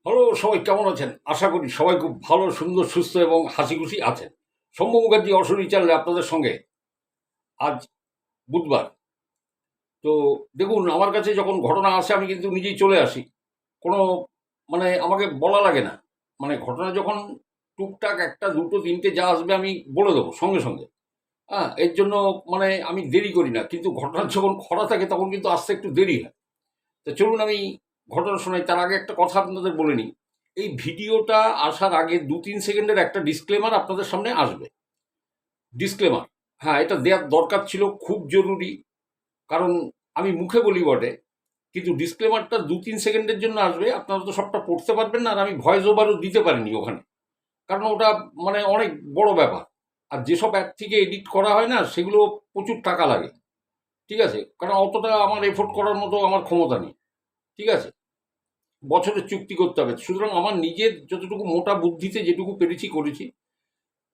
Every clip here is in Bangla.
হ্যালো, সবাই কেমন আছেন? আশা করি সবাই খুব ভালো, সুন্দর, সুস্থ এবং হাসিখুশি আছেন। শম্ভু মুখার্জি অশরীরী চ্যানেলে আপনাদের সঙ্গে আজ বুধবার। তো দেখুন, আমার কাছে যখন ঘটনা আসে আমি কিন্তু নিজেই চলে আসি। কোনো আমাকে বলা লাগে না। ঘটনা যখন টুকটাক ১ টা ২ টো ৩ টে যা আসবে আমি বলে দেবো সঙ্গে, সঙ্গে। হ্যাঁ? এর জন্য আমি দেরি করি না। কিন্তু ঘটনা যখন খরা থাকে তখন কিন্তু আসতে একটু দেরি হয়। তো চলুন আমি ঘটনা শোনাই। তার আগে একটা কথা আপনাদের বলে নিই। এই ভিডিওটা আসার আগে ২-৩ সেকেন্ডের একটা ডিসক্লেমার আপনাদের সামনে আসবে। ডিসক্লেমার, হ্যাঁ, এটা দেওয়ার দরকার ছিল, খুব জরুরি। কারণ আমি মুখে বলি বটে, কিন্তু ডিসক্লেমারটা ২-৩ সেকেন্ডের জন্য আসবে। আপনারা তো সবটা পড়তে পারবেন না, আর আমি ভয়েস ওভারও দিতে পারিনি ওখানে। কারণ ওটা অনেক বড় ব্যাপার। আর যেসব অ্যাপ থেকে এডিট করা হয় না, সেগুলো প্রচুর টাকা লাগে। ঠিক আছে? কারণ অতটা আমার এফোর্ট করার মতো আমার ক্ষমতা নেই। ঠিক আছে? বছরের চুক্তি করতে হবে। সুতরাং আমার নিজের যতটুকু মোটা বুদ্ধিতে যেটুকু পেরেছি করেছি।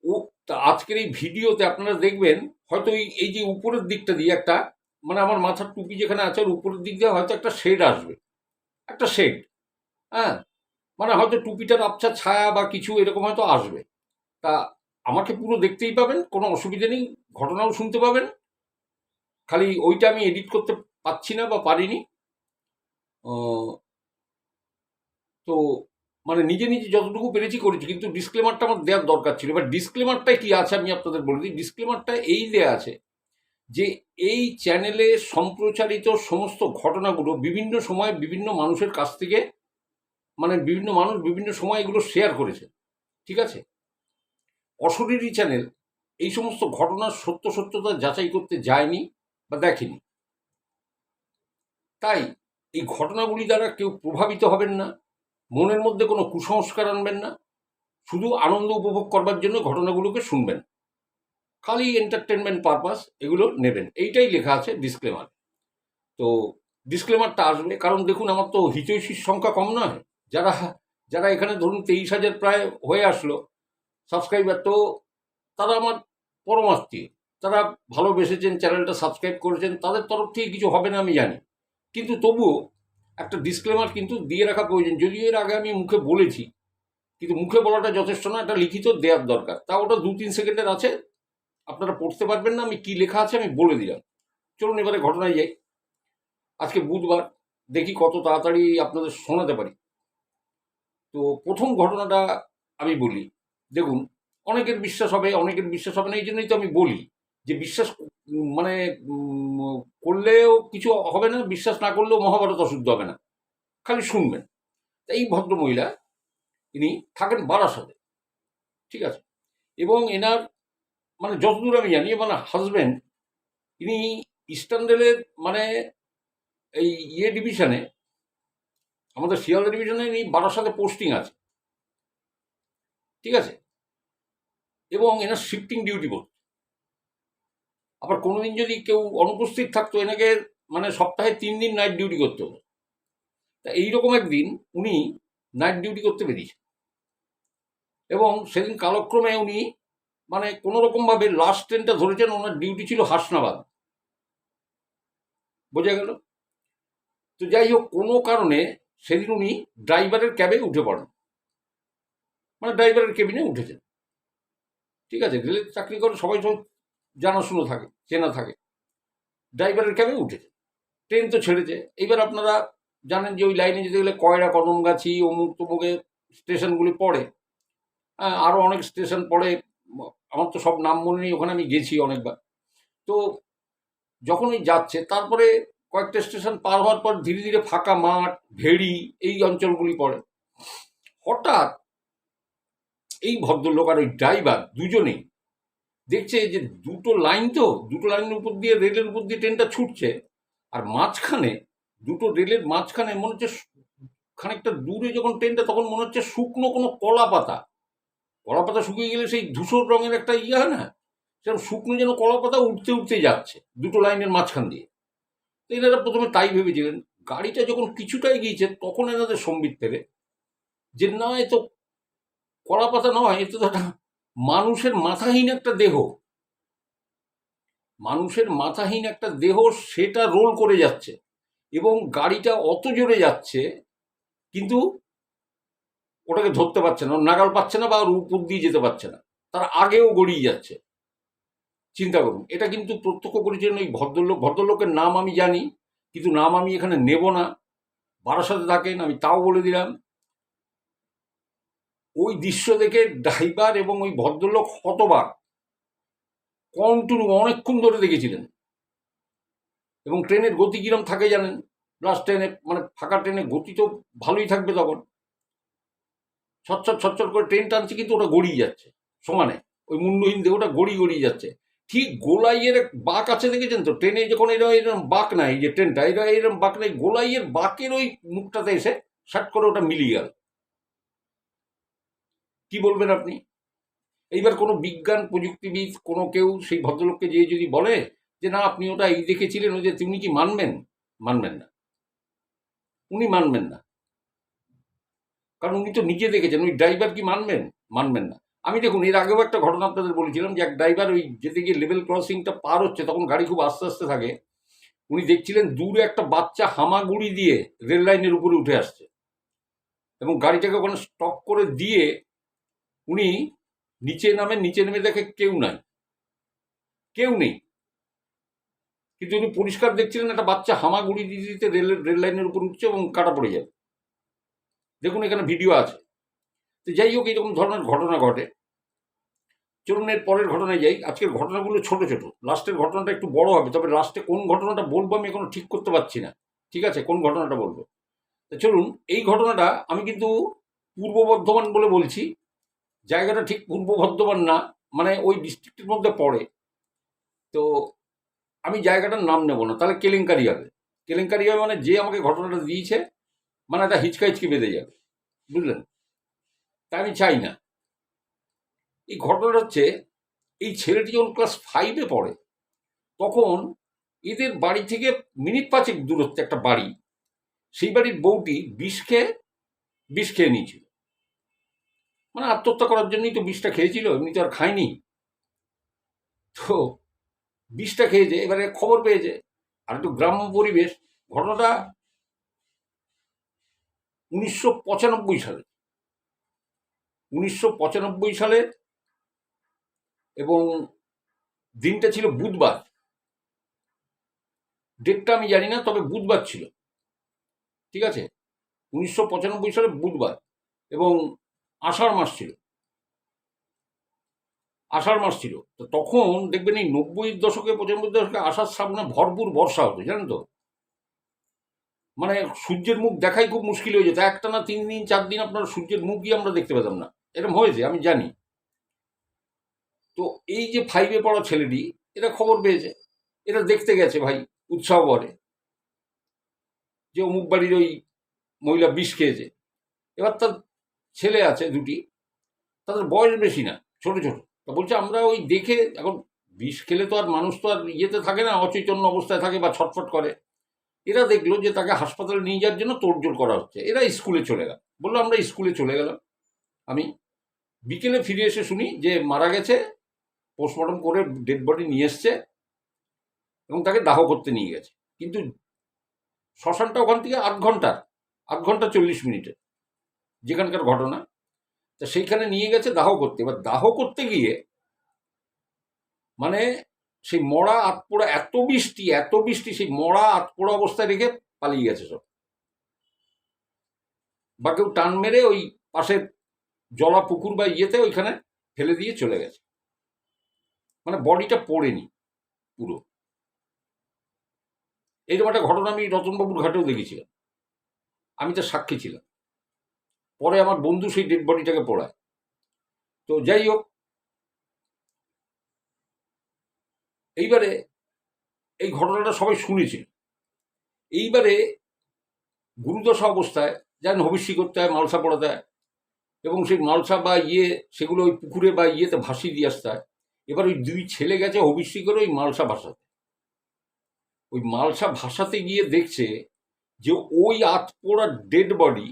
ও তা আজকের এই ভিডিওতে আপনারা দেখবেন, হয়তো এই যে উপরের দিকটা দিয়ে একটা আমার মাথার টুপি যেখানে আছে ওর উপরের দিক দিয়ে হয়তো একটা শেড আসবে। একটা শেড, হ্যাঁ? হয়তো টুপিটার আবছা ছায়া বা কিছু এরকম হয়তো আসবে। তা আমাকে পুরো দেখতেই পাবেন, কোনো অসুবিধা নেই। ঘটনাও শুনতে পাবেন। খালি ওইটা আমি এডিট করতে পারছি না বা পারিনি। অ তো নিজে, নিজে যতটুকু পেরেছি করেছি। কিন্তু ডিসক্লেমারটা আমার দেওয়ার দরকার ছিল। এবার ডিসক্লেমারটায় কি আছে আমি আপনাদের বলে দিই। ডিসক্লেমারটা এই দেয়া আছে যে, এই চ্যানেলে সম্প্রচারিত সমস্ত ঘটনাগুলো বিভিন্ন সময় বিভিন্ন মানুষের কাছ থেকে বিভিন্ন মানুষ বিভিন্ন সময় এগুলো শেয়ার করেছে। ঠিক আছে? অশরীরী চ্যানেল এই সমস্ত ঘটনার সত্যতা যাচাই করতে যায়নি বা দেখেনি। তাই এই ঘটনাগুলি দ্বারা কেউ প্রভাবিত হবেন না। মনের মধ্যে কোনো কুসংস্কার আনবেন না। শুধু আনন্দ উপভোগ করবার জন্য ঘটনাগুলোকে শুনবেন। খালি এন্টারটেনমেন্ট পারপাস এগুলো নেবেন। এইটাই লেখা আছে ডিসক্লেমার। তো ডিসক্লেমারটা আসবে, কারণ দেখুন আমার তো হিতৈষীর সংখ্যা কম নয়। যারা যারা এখানে ধরুন ২৩,০০০ প্রায় হয়ে আসলো সাবস্ক্রাইবার, তো তারা আমার পরমাত্মীয়। তারা ভালোবেসেছেন, চ্যানেলটা সাবস্ক্রাইব করেছেন, তাদের তরফ থেকে কিছু হবে না আমি জানি। কিন্তু তবুও একটা ডিসক্লেমার কিন্তু দিয়ে রাখা প্রয়োজন। যদিও এর আগে আমি মুখে বলেছি, কিন্তু মুখে বলাটা যথেষ্ট না, একটা লিখিত দেওয়ার দরকার। তা ওটা ২-৩ সেকেন্ডের আছে, আপনারা পড়তে পারবেন না। আমি কি লেখা আছে আমি বলে দিলাম। চলুন এবারে ঘটনায় যাই। আজকে বুধবার, দেখি কত তাড়াতাড়ি আপনাদের শোনাতে পারি। তো প্রথম ঘটনাটা আমি বলি। দেখুন, অনেকের বিশ্বাস হবে, অনেকের বিশ্বাস হবে না। এই জন্যই তো আমি বলি যে বিশ্বাস মানে করলেও কিছু হবে না, বিশ্বাস না করলেও মহাভারত অশুদ্ধ হবে না। খালি শুনবেন। তা এই ভদ্রমহিলা, ইনি থাকেন বারাসতে। ঠিক আছে? এবং এনার যতদূর আমি জানি হাজবেন্ড, ইনি ইস্টার্ন রেলের এই ডিভিশনে, আমাদের শিয়ালদা ডিভিশনে ইনি বারাসাতে পোস্টিং আছে। ঠিক আছে? এবং এনার শিফটিং ডিউটি করত। আবার কোনোদিন যদি কেউ অনুপস্থিত থাকতো, এনাকে সপ্তাহে ৩ দিন নাইট ডিউটি করতে হতো। তা এইরকম একদিন উনি নাইট ডিউটি করতে বেরিয়েছেন, এবং সেদিন কালক্রমে উনি কোনো রকমভাবে লাস্ট ট্রেনটা ধরেছেন। ওনার ডিউটি ছিল হাসনাবাদ। বোঝা গেল? তো যাই হোক, কোনো কারণে সেদিন উনি ড্রাইভারের ক্যাবে উঠে পড়েন, ড্রাইভারের কেবিনে উঠেছেন। ঠিক আছে? রেলের চাকরি করে সবাই সব জানাশুনো থাকে, চেনা থাকে। ড্রাইভারের ক্যাবে উঠেছে। ট্রেন তো ছেড়েছে। এইবার আপনারা জানেন যে ওই লাইনে যেতে গেলে কয়রা, কদমগাছি, অমুক তমুকে স্টেশনগুলি পড়ে। হ্যাঁ, আরও অনেক স্টেশন পড়ে। আমার তো সব নাম মনে নেই, ওখানে আমি গেছি অনেকবার। তো যখন ওই যাচ্ছে, তারপরে কয়েকটা স্টেশন পার হওয়ার পর ধীরে ধীরে ফাঁকা মাঠ, ভেড়ি, এই অঞ্চলগুলি পড়ে। হঠাৎ এই ভদ্রলোক আর ওই ড্রাইভার দুজনেই দেখছে যে দুটো লাইনের উপর দিয়ে, রেলের উপর দিয়ে ট্রেনটা ছুটছে। আর মাঝখানে, দুটো রেলের মাঝখানে মনে হচ্ছে খানিকটা দূরে যখন ট্রেনটা, তখন মনে হচ্ছে শুকনো কোনো কলা পাতা। কলা পাতা শুকিয়ে গেলে সেই ধূসর রঙের একটা হয় না, সেরকম শুকনো যেন কলা পাতা উঠতে উঠতে যাচ্ছে দুটো লাইনের মাঝখান দিয়ে। তো এনারা প্রথমে তাই ভেবেছিলেন। গাড়িটা যখন কিছুটা এগিয়েছে, তখন এনাদের সম্বিত পেরে যে না, এ তো কলা পাতা নয়, এ তো একটা মানুষের মাথাহীন একটা দেহ। মানুষের মাথাহীন একটা দেহ, সেটা রোল করে যাচ্ছে, এবং গাড়িটা অত জোরে যাচ্ছে। কিন্তু ওটাকে ধরতে পারছে না, ওর নাগাল পাচ্ছে না বা ওর উপর দিয়ে যেতে পারছে না, তার আগেও গড়িয়ে যাচ্ছে। চিন্তা করুন, এটা কিন্তু প্রত্যক্ষ করেছিলেন ওই ভদ্রলোকের নাম আমি জানি, কিন্তু নাম আমি এখানে নেব না। বারাসাতে থাকেন, আমি তাও বলে দিলাম। ওই দৃশ্য দেখে ড্রাইভার এবং ওই ভদ্রলোক হতবাক, কন্টিনিউ অনেকক্ষণ ধরে দেখেছিলেন। এবং ট্রেনের গতি কিরম থাকে জানেন, লাস্ট ট্রেনে মানে ফাঁকা ট্রেনে গতি তো ভালোই থাকবে তখন, ছটছট ছটছট করে ট্রেন টানছে, কিন্তু ওটা গড়িয়ে যাচ্ছে সমানে, ওই মুন্ডহীন দেহটা গড়িয়ে যাচ্ছে। ঠিক গোলাইয়ের বাঁক আছে দেখেছেন তো, ট্রেনে যখন এরকম বাঁক নাই, যে ট্রেনটা এরকম বাঁক নাই, গোলাইয়ের বাঁকের ওই মুখটাতে এসে শাট করে ওটা মিলিয়ে গেল। কি বলবেন আপনি? এইবার কোনো বিজ্ঞান প্রযুক্তিবিদ কোনো কেউ সেই ভদ্রলোককে যেয়ে যদি বলে যে না আপনি ওটা এই দেখেছিলেন, ওই যে তুমি কি মানবেন? মানবেন না, উনি মানবেন না, কারণ উনি তো নিজে দেখেছেন। ওই ড্রাইভার কি মানবেন? মানবেন না। আমি দেখুন এর আগেও একটা ঘটনা আপনাদের বলেছিলাম, যে এক ড্রাইভার ওই যেতে গিয়ে লেভেল ক্রসিংটা পার হচ্ছে, তখন গাড়ি খুব আস্তে আস্তে থাকে, উনি দেখছিলেন দূরে একটা বাচ্চা হামাগুড়ি দিয়ে রেল লাইনের উপরে উঠে আসছে, এবং গাড়িটাকে ওখানে স্টপ করে দিয়ে উনি নিচে নেমে দেখে কেউ নাই, কেউ নেই, কিন্তু উনি পরিষ্কার দেখছিলেন একটা বাচ্চা হামাগুড়ি দিতে দিতে রেল লাইনের উপর উঠছে এবং কাটা পড়ে যাবে। দেখুন এখানে ভিডিও আছে। তো যাই হোক, এইরকম ধরনের ঘটনা ঘটে। চলুন এর পরের ঘটনায় যাই। আজকের ঘটনাগুলো ছোট ছোট, লাস্টের ঘটনাটা একটু বড় হবে, তবে লাস্টে কোন ঘটনাটা বলবো আমি এখনো ঠিক করতে পারছি না। ঠিক আছে, কোন ঘটনাটা বলবো? তো চলুন, এই ঘটনাটা আমি কিন্তু পূর্ব বর্ধমান বলে বলছি, জায়গাটা ঠিক পূর্ব বর্ধমান না, মানে ওই ডিস্ট্রিক্টের মধ্যে পড়ে। তো আমি জায়গাটার নাম নেব না, তাহলে কেলেঙ্কারি হবে। কেলেঙ্কারি হবে মানে যে আমাকে ঘটনাটা দিয়েছে মানে একটা হিচকি বেঁধে যাবে, বুঝলেন? তাই আমি চাই না। এই ঘটনাটা হচ্ছে, এই ছেলেটি যখন ক্লাস 5-এ পড়ে, তখন এদের বাড়ি থেকে মিনিট 5 দূরত্বে একটা বাড়ি, সেই বাড়ির বউটি বিষ খেয়ে নিয়েছিল। মানে আত্মহত্যা করার জন্যই তো বিষটা খেয়েছিল, এমনি তো আর খায়নি। তো বিষটা খেয়েছে, এবারে খবর পেয়েছে, আর একটু গ্রাম্য পরিবেশ। ঘটনাটা 1995 সালে, 1995 সালে, এবং দিনটা ছিল বুধবার। ডেটটা আমি জানি না, তবে বুধবার ছিল। ঠিক আছে, 1995 সালে বুধবার, এবং আষাঢ় মাস ছিল। তো তখন দেখবেন এই 90-এর দশকে 95-এর দশকে আষাঢ় শ্রাবণে ভরপুর বর্ষা হতো, জানেন তো। মানে সূর্যের মুখ দেখাই খুব মুশকিল হয়ে যেত, একটানা 3 দিন 4 দিন আপনার সূর্যের মুখই আমরা দেখতে পেতাম না, এরকম হয়েছে আমি জানি। তো এই যে 5-এ পড়া ছেলেটি, এরা খবর পেয়েছে, এরা দেখতে গেছে ভাই উৎসাহ করে, যে অমুক বাড়ির ওই মহিলা বিষ খেয়েছে। এবার তার ছেলে আছে দুটি, তাদের বয়স বেশি না, ছোট ছোট। তা বলছে আমরা ওই দেখে, এখন বিষ খেলে তো আর মানুষ তো আর ইয়েতে থাকে না, অচৈতন্য অবস্থায় থাকে বা ছটফট করে। এরা দেখলো যে তাকে হাসপাতালে নিয়ে যাওয়ার জন্য তোড়জোড় করা হচ্ছে, এরা স্কুলে চলে গেল। বললো আমরা স্কুলে চলে গেলাম। আমি বিকেলে ফিরে এসে শুনি যে মারা গেছে, পোস্টমর্টম করে ডেড বডি নিয়ে এসছে এবং তাকে দাহ করতে নিয়ে গেছে। কিন্তু শ্মশানটা ওখান থেকে 8 ঘন্টা 40 মিনিটে, যেখানকার ঘটনা। তা সেইখানে নিয়ে গেছে দাহ করতে। এবার দাহ করতে গিয়ে মানে সেই মরা আতপোড়া, এত বৃষ্টি, সেই মরা আতপোড়া অবস্থায় রেখে পালিয়ে গেছে সব, বা কেউ টান মেরে ওই পাশের জলা পুকুর বা ইয়েতে ওইখানে ফেলে দিয়ে চলে গেছে। মানে বডিটা পড়েনি পুরো। এইরকম একটা ঘটনা আমি রতনবাবুর ঘাটেও দেখেছিলাম, আমি তো সাক্ষী ছিলাম। পরে আমার বন্ধু সেই ডেড বডিটাকে পড়ায়। তো যাই হোক, এইবারে এই ঘটনাটা সবাই শুনেছিল। এইবারে গুরুদশা অবস্থায় যেন হবিষ্যি করতে হয়, মালসা পড়াতে হয়, এবং সেই মালসা বা সেগুলো ওই পুকুরে বা ইয়েতে ভাসিয়ে দিয়ে আসতে হয়। এবার ওই 2 ছেলে গেছে হবিষ্যি করে ওই মালসা ভাসাতে। ওই মালসা ভাসাতে গিয়ে দেখছে যে ওই আতপোড়া ডেড বডি,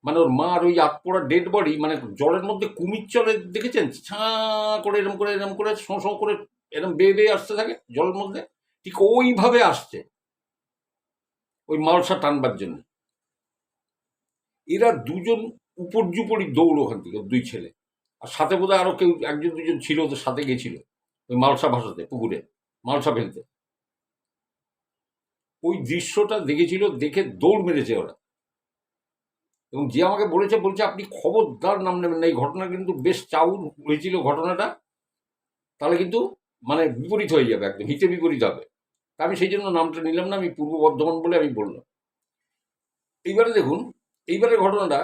মানে ওর মার ওই আতপোড়া ডেড বডি, মানে জলের মধ্যে কুমির চলে দেখেছেন, ছাঁ করে এরম করে শোঁ শোঁ করে এরম বেয়ে আসতে থাকে জলের মধ্যে, ঠিক ওইভাবে আসছে ওই মালসা টানবার জন্য। এরা দুজন উপর্যুপরি দৌড় ওখান থেকে দুই ছেলে, আর সাথে বোধহয় আরো কেউ একজন দুজন ছিল, ওদের সাথে গেছিল ওই মালসা ভাসাতে, পুকুরে মালসা ফেলতে। ওই দৃশ্যটা দেখেছিল, দেখে দৌড় মেরেছে ওরা। এবং যে আমাকে বলছে আপনি খবরদার নাম নেবেন না, এই ঘটনা কিন্তু বেশ চাউর হয়েছিল ঘটনাটা, তাহলে কিন্তু মানে বিপরীত হয়ে যাবে, একদম হিতে বিপরীত হবে। তা আমি সেই জন্য নামটা নিলাম না, আমি পূর্ব বর্ধমান বলে আমি বললাম। এইবারে দেখুন, এইবারের ঘটনাটা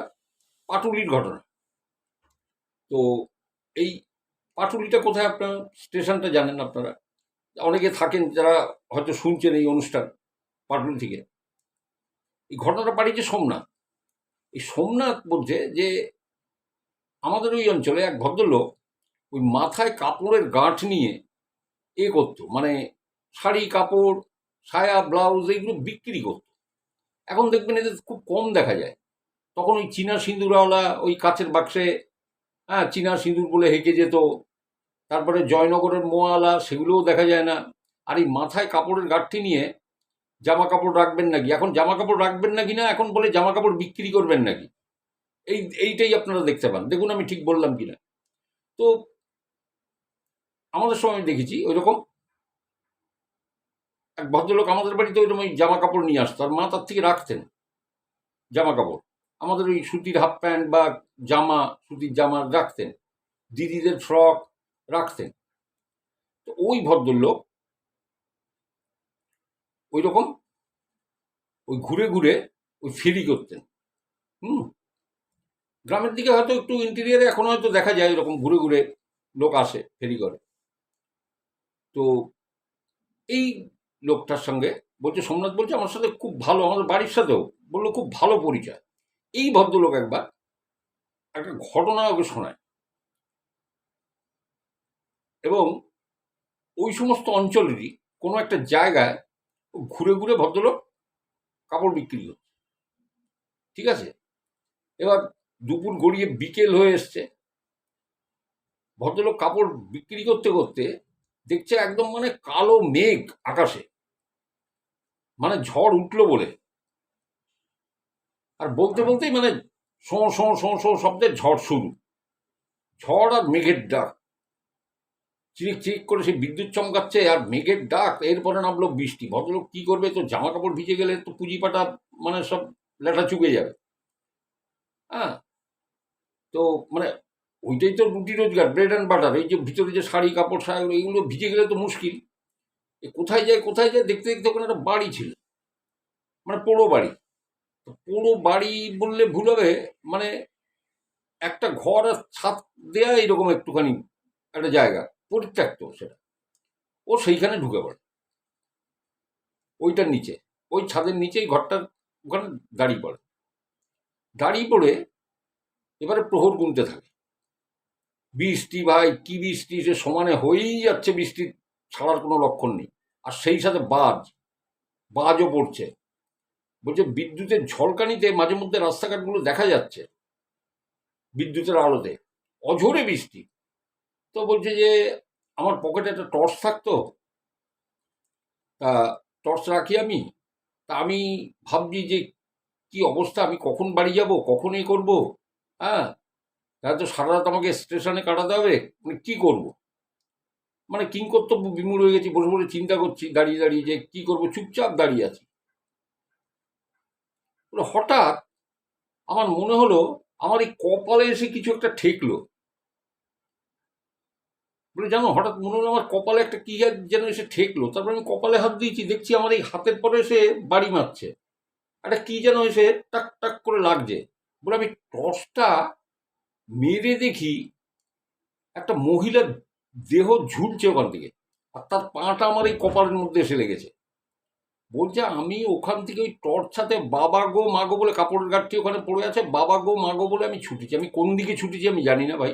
পাটুলির ঘটনা। তো এই পাটুলিটা কোথায়, আপনার স্টেশনটা জানেন আপনারা, অনেকে থাকেন যারা হয়তো শুনছেন এই অনুষ্ঠান পাটুলি থেকে। এই ঘটনাটা পাঠিয়েছে সোমনাথ। এই সোমনাথ বলছে যে আমাদের ওই অঞ্চলে এক ভদ্রলোক ওই মাথায় কাপড়ের গাঁঠ নিয়ে করতো, মানে শাড়ি কাপড় সায়া ব্লাউজ এইগুলো বিক্রি করতো। এখন দেখবেন এদের খুব কম দেখা যায়। তখন ওই চীনা সিঁদুরওয়ালা ওই কাচের বাক্সে, হ্যাঁ, চীনা সিঁদুর বলে হেঁকে যেত। তারপরে জয়নগরের মোয়ালা, সেগুলোও দেখা যায় না। আর এই মাথায় কাপড়ের গাঁঠটি নিয়ে জামা কাপড় রাখবেন নাকি, এখন জামা কাপড় রাখবেন নাকি না, এখন বলে জামা কাপড় বিক্রি করবেন নাকি, এইটাই আপনারা দেখতে পান। দেখুন আমি ঠিক বললাম কিনা। তো আমাদের সময় দেখেছি ওই রকম এক ভদ্রলোক আমাদের বাড়িতে ওইরকম ওই জামা কাপড় নিয়ে আসতো, আর মা তার থেকে রাখতেন জামা কাপড়। আমাদের ওই সুতির হাফ প্যান্ট বা জামা, সুতির জামা রাখতেন, দিদিদের ফ্রক রাখতেন। তো ওই ভদ্রলোক ওই রকম ওই ঘুরে ঘুরে ওই ফেরি করতেন। হুম, গ্রামের দিকে হয়তো একটু ইন্টেরিয়ারে এখন হয়তো দেখা যায় এরকম ঘুরে ঘুরে লোক আসে, ফেরি করে। তো এই লোকটার সঙ্গে বলছে, সোমনাথ বলছে আমার সাথে খুব ভালো, আমাদের বাড়ির সাথেও বললো খুব ভালো পরিচয়। এই ভদ্রলোক একবার একটা ঘটনা ওকে শোনায়, এবং ওই সমস্ত অঞ্চলেরই কোনো একটা জায়গায় ঘুরে ঘুরে ভদ্রলোক কাপড় বিক্রি করছে। ঠিক আছে, এবার দুপুর গড়িয়ে বিকেল হয়ে এসছে, ভদ্রলোক কাপড় বিক্রি করতে করতে দেখছে একদম মানে কালো মেঘ আকাশে, মানে ঝড় উঠলো বলে। আর বলতে বলতেই মানে শোঁ শোঁ শোঁ শোঁ শব্দে ঝড় শুরু, ঝড় আর মেঘের ডাক, চিক চিক করে সে বিদ্যুৎ চমকাচ্ছে আর মেঘের ডাক। এরপরে নামলো বৃষ্টি। ভদ্রলোক কি করবে, তো জামা কাপড় ভিজে গেলে তো পুঁজি পাটা মানে সব লেঠা চুকে যাবে। হ্যাঁ, তো মানে ওইটাই তো রুটি রোজগার, ব্রেড অ্যান্ড বাটার। এই যে ভিতরে যে শাড়ি কাপড় সায়া এইগুলো ভিজে গেলে তো মুশকিল। কোথায় যায় কোথায় যায়, দেখতে দেখতে ওখানে একটা বাড়ি ছিল, মানে পোড়ো বাড়ি। তো পোড়ো বাড়ি বললে ভুল হবে, মানে একটা ঘর আর ছাদ দেয়া এইরকম একটুখানি একটা জায়গা, পরিত্যক্ত সেটা। ও সেইখানে ঢুকে পড়ে, ওইটার নিচে, ওই ছাদের নিচেই ঘরটার ওখানে দাঁড়িয়ে পড়ে। দাঁড়িয়ে পড়ে এবারে প্রহর গুনতে থাকে। বৃষ্টি ভাই, কি বৃষ্টি, সে সমানে হয়েই যাচ্ছে, বৃষ্টির ছাড়ার কোনো লক্ষণ নেই। আর সেই সাথে বাজও পড়ছে। বলছে বিদ্যুতের ঝলকানিতে মাঝে মধ্যে রাস্তাঘাটগুলো দেখা যাচ্ছে বিদ্যুতের আলোতে, অঝোরে বৃষ্টি। তো বলছে যে আমার পকেটে একটা টর্চ থাকতো, তা টর্চ রাখি আমি। তা আমি ভাবছি যে কি অবস্থা, আমি কখন বাড়ি যাব, কখন এ করবো। হ্যাঁ, তাহলে তো সারা রাত আমাকে স্টেশনে কাটাতে হবে, মানে কি করব, মানে কিংকর্তব্য বিমূঢ় হয়ে গেছি। বসে বসে চিন্তা করছি দাঁড়িয়ে দাঁড়িয়ে যে কি করব, চুপচাপ দাঁড়িয়ে আছি। হঠাৎ আমার মনে হলো আমার এই কপালে এসে কিছু একটা ঠেকলো। বলে জানো, হঠাৎ মনে হলো আমার কপালে একটা কি যেন এসে ঠেকলো। তারপর আমি কপালে হাত দিয়েছি, দেখছি আমার এই হাতের পরে এসে বাড়ি মারছে, একটা কি যেন এসে টাক টাক করে লাগছে। বলে আমি টর্চটা মেরে দেখি একটা মহিলার দেহ ঝুলছে ওখান থেকে, আর তার পাটা আমার এই কপালের মধ্যে এসে লেগেছে। বলছে আমি ওখান থেকে ওই টর্চ সাথে বাবা গো মা গো বলে, কাপড়ের গাঠটি ওখানে পড়ে আছে, বাবা গো মা গো বলে আমি ছুটেছি। আমি কোন দিকে ছুটেছি আমি জানি না ভাই।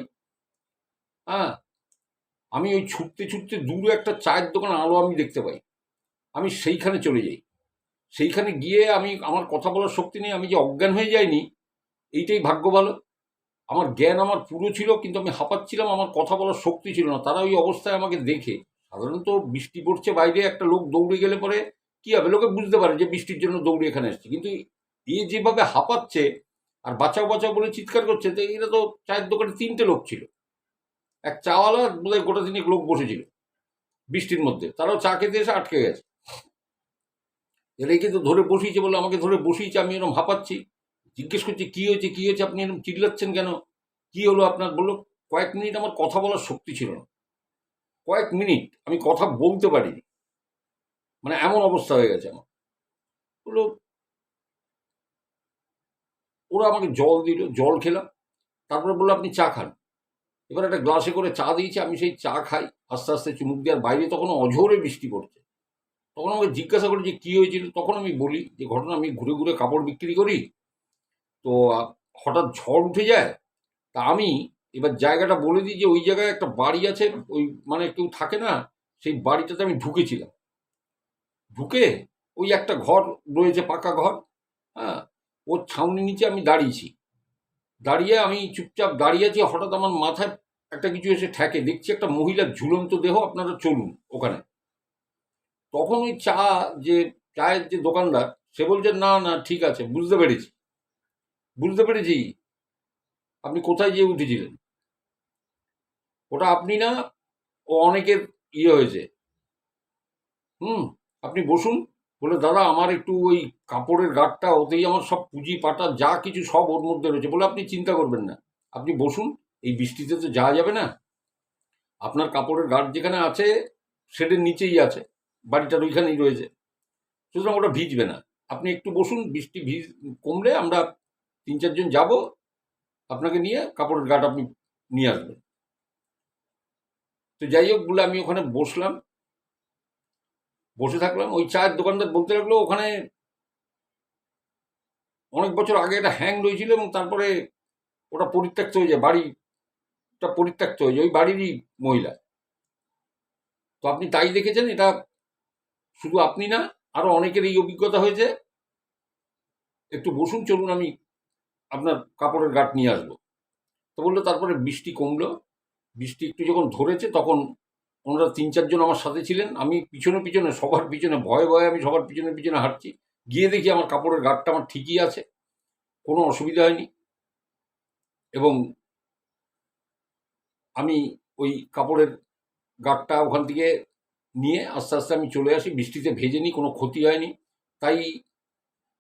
হ্যাঁ, আমি ওই ছুটতে ছুটতে দূরে একটা চায়ের দোকান আলো আমি দেখতে পাই, আমি সেইখানে চলে যাই। সেইখানে গিয়ে আমার কথা বলার শক্তি নেই, আমি যে অজ্ঞান হয়ে যাইনি এইটাই ভাগ্য ভালো। আমার জ্ঞান আমার পুরো ছিল, কিন্তু আমি হাঁপাচ্ছিলাম, আমার কথা বলার শক্তি ছিল না। তারা ওই অবস্থায় আমাকে দেখে, সাধারণত বৃষ্টি পড়ছে বাইরে, একটা লোক দৌড়ে গেলে পরে কি হবে, লোকে বুঝতে পারে যে বৃষ্টির জন্য দৌড়ে এখানে এসছে। কিন্তু এ যেভাবে হাঁপাচ্ছে আর বাঁচাও বাঁচাও বলে চিৎকার করছে। তো এরা তো চায়ের দোকানে 3টে লোক ছিল, এক চাওয়ালা বোধহয় গোটা 3 লোক বসেছিল বৃষ্টির মধ্যে, তারাও চা খেতে এসে আটকে গেছে। এরাই কিন্তু ধরে বসিয়েছে, বলে আমাকে ধরে বসিয়েছে, আমি এরকম হাঁপাচ্ছি। জিজ্ঞেস করছি কি হয়েছে কি হয়েছে, আপনি এরকম চিল্লাচ্ছেন কেন, কি হলো আপনার? বললো কয়েক মিনিট আমার কথা বলার শক্তি ছিল না, কয়েক মিনিট আমি কথা বলতে পারিনি, মানে এমন অবস্থা হয়ে গেছে আমার। বললো, ওরা আমাকে জল দিল, জল খেলাম, তারপরে বললো আপনি চা খান। এবার একটা গ্লাসে করে চা দিয়েছে, আমি সেই চা খাই, আস্তে আস্তে চুমুক দিয়ে। আর বাইরে তখন অঝোরে বৃষ্টি পড়ছে। তখন আমাকে জিজ্ঞাসা করি যে কী হয়েছিল, তখন আমি বলি যে ঘটনা, আমি ঘুরে ঘুরে কাপড় বিক্রি করি, তো হঠাৎ ঝড় উঠে যায়। তা আমি এবার জায়গাটা বলে দিই যে ওই জায়গায় একটা বাড়ি আছে, ওই মানে কেউ থাকে না, সেই বাড়িটাতে আমি ঢুকেছিলাম। ঢুকে ওই একটা ঘর রয়েছে, পাকা ঘর, হ্যাঁ, ওর ছাউনি নিচে আমি দাঁড়িয়েছি। দাঁড়িয়ে আমি চুপচাপ দাঁড়িয়ে আছি, হঠাৎ আমার মাথায় একটা কিছু এসে ঠেকে, দেখছি একটা মহিলার ঝুলন্ত দেহ, আপনারা চলুন ওখানে। তখন ওই যে চায়ের যে দোকানদার, সে বলছে না না ঠিক আছে, বুঝতে পেরেছি বুঝতে পেরেছি, আপনি কোথায় যেয়ে উঠেছিলেন, ওটা আপনি না, ও অনেকের ইয়ে হয়েছে, হুম, আপনি বসুন। বলে দাদা আমার একটু ওই কাপড়ের গাঁটটা, ওতেই আমার সব পুঁজি পাটা যা কিছু সব ওর মধ্যে রয়েছে। বলে আপনি চিন্তা করবেন না, আপনি বসুন, এই বৃষ্টিতে তো যাওয়া যাবে না, আপনার কাপড়ের গাঁট যেখানে আছে শেডের নিচেই আছে, বাড়িটার ওইখানেই রয়েছে, সুতরাং ওটা ভিজবে না, আপনি একটু বসুন, বৃষ্টি কমলে আমরা 3-4 জন যাব, আপনাকে নিয়ে কাপড়ের গাঁট আপনি নিয়ে আসবেন। তো যাই হোক বলে আমি ওখানে বসলাম, বসে থাকলাম। ওই চায়ের দোকানদার বলতে লাগলো ওখানে অনেক বছর আগে এটা হ্যাং রয়েছিল, এবং তারপরে ওটা পরিত্যক্ত হয়ে যায়, বাড়িটা পরিত্যক্ত হয়ে যায়, ওই বাড়িরই মহিলা। তো আপনি তাই দেখেছেন, এটা শুধু আপনি না, আরো অনেকের এই অভিজ্ঞতা হয়েছে। একটু বসুন, চলুন আমি আপনার কাপড়ের গাঁট নিয়ে আসবো। তো বললো, তারপরে বৃষ্টি কমলো, বৃষ্টি একটু যখন ধরেছে তখন ওনারা 3-4 জন আমার সাথে ছিলেন, আমি পিছনে পিছনে সবার পিছনে, ভয়ে ভয়ে আমি সবার পিছনে পিছনে হাঁটছি। গিয়ে দেখি আমার কাপড়ের গাঁটটা আমার ঠিকই আছে, কোনো অসুবিধা হয়নি। এবং আমি ওই কাপড়ের গাঁটটা ওখান থেকে নিয়ে আস্তে আস্তে আমি চলে আসি, বৃষ্টিতে ভেজেনি, কোনো ক্ষতি হয়নি। তাই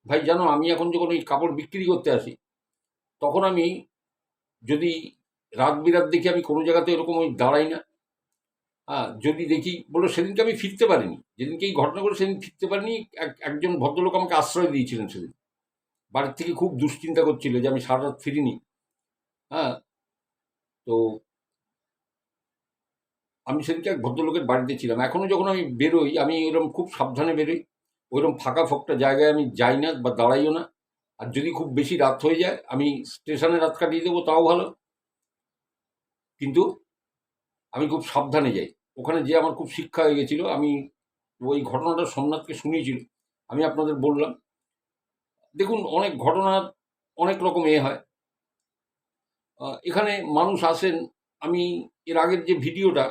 ভাই জানো, আমি এখন যখন ওই কাপড় বিক্রি করতে আসি, তখন আমি যদি রাত বিরাত দেখি, আমি কোনো জায়গাতে এরকম ওই দাঁড়াই না। হ্যাঁ, যদি দেখি, বলে সেদিনকে আমি ফিরতে পারিনি, যেদিনকে এই ঘটনা করে সেদিন ফিরতে পারিনি। একজন ভদ্রলোক আমাকে আশ্রয় দিয়েছিলেন সেদিন, বাড়ির থেকে খুব দুশ্চিন্তা করছিল যে আমি সারা রাত ফিরিনি। হ্যাঁ, তো আমি সেদিনকে এক ভদ্রলোকের বাড়িতে ছিলাম। এখনো যখন আমি বেরোই, আমি এরকম খুব সাবধানে বেরোই, ওইরকম ফাঁকা ফোকটা জায়গায় আমি যাই না বা দাঁড়াইও না। আর যদি খুব বেশি রাত হয়ে যায়, আমি স্টেশনে রাত কাটিয়ে দেবো, তাও ভালো, কিন্তু আমি খুব সাবধানে যাই। ওখানে যে আমার খুব শিক্ষা হয়ে গেছিল, আমি ওই ঘটনাটা সোমনাথকে শুনিয়েছিল, আমি আপনাদের বললাম। দেখুন, অনেক ঘটনার অনেক রকম হয়। এখানে মানুষ আসেন, আমি এর আগের যে ভিডিওটা,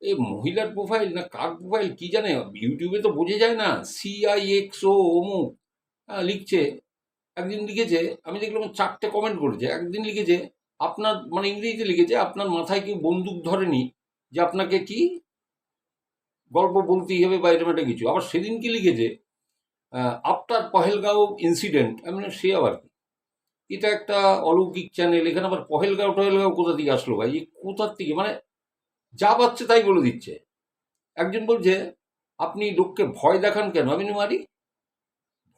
এই মহিলার প্রোফাইল না কার প্রোফাইল কি জানে, ইউটিউবে তো বোঝা যায় না, CIXO অমুক লিখছে। একদিন লিখেছে, আমি দেখলাম 4টে কমেন্ট করেছে। একদিন লিখেছে, আপনার মানে ইংরেজিতে লিখেছে, আপনার মাথায় কেউ বন্দুক ধরেনি যে আপনাকে কি গল্প বলতেই হবে বা এরকম একটা কিছু। আবার সেদিনকে লিখেছে, আফটার পহেলগাঁও ইনসিডেন্ট। আমি বললাম, সে আবার কি? এটা একটা অলৌকিক চ্যানেল, এখানে আবার পহেলগাঁও টহেলগাঁও কোথা থেকে আসলো ভাই, এই কোথার থেকে, মানে যা পাচ্ছে তাই বলে দিচ্ছে। একজন বলছে, আপনি লোককে ভয় দেখান কেন? আমি বলি, মারি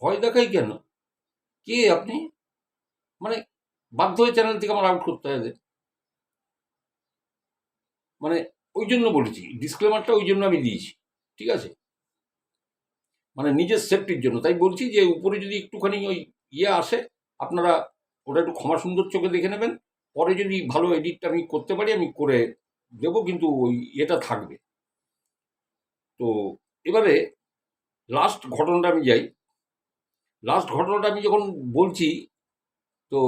ভয় দেখাই কেন? কে আপনি? মানে বাধ্য হয়ে চ্যানেল থেকে আমার আউট করতে হবে। মানে ওই জন্য বলেছি, ডিসক্লেমারটা ওই জন্য আমি দিয়েছি, ঠিক আছে, মানে নিজের সেফটির জন্য। তাই বলছি যে উপরে যদি একটুখানি ওই আসে, আপনারা ওটা একটু ক্ষমা সুন্দর চোখে দেখে নেবেন। পরে যদি ভালো এডিট আমি করতে পারি, আমি করে দেবো, কিন্তু ওই থাকবে। তো এবারে লাস্ট ঘটনাটা আমি যাই। লাস্ট ঘটনাটা আমি যখন বলছি, তো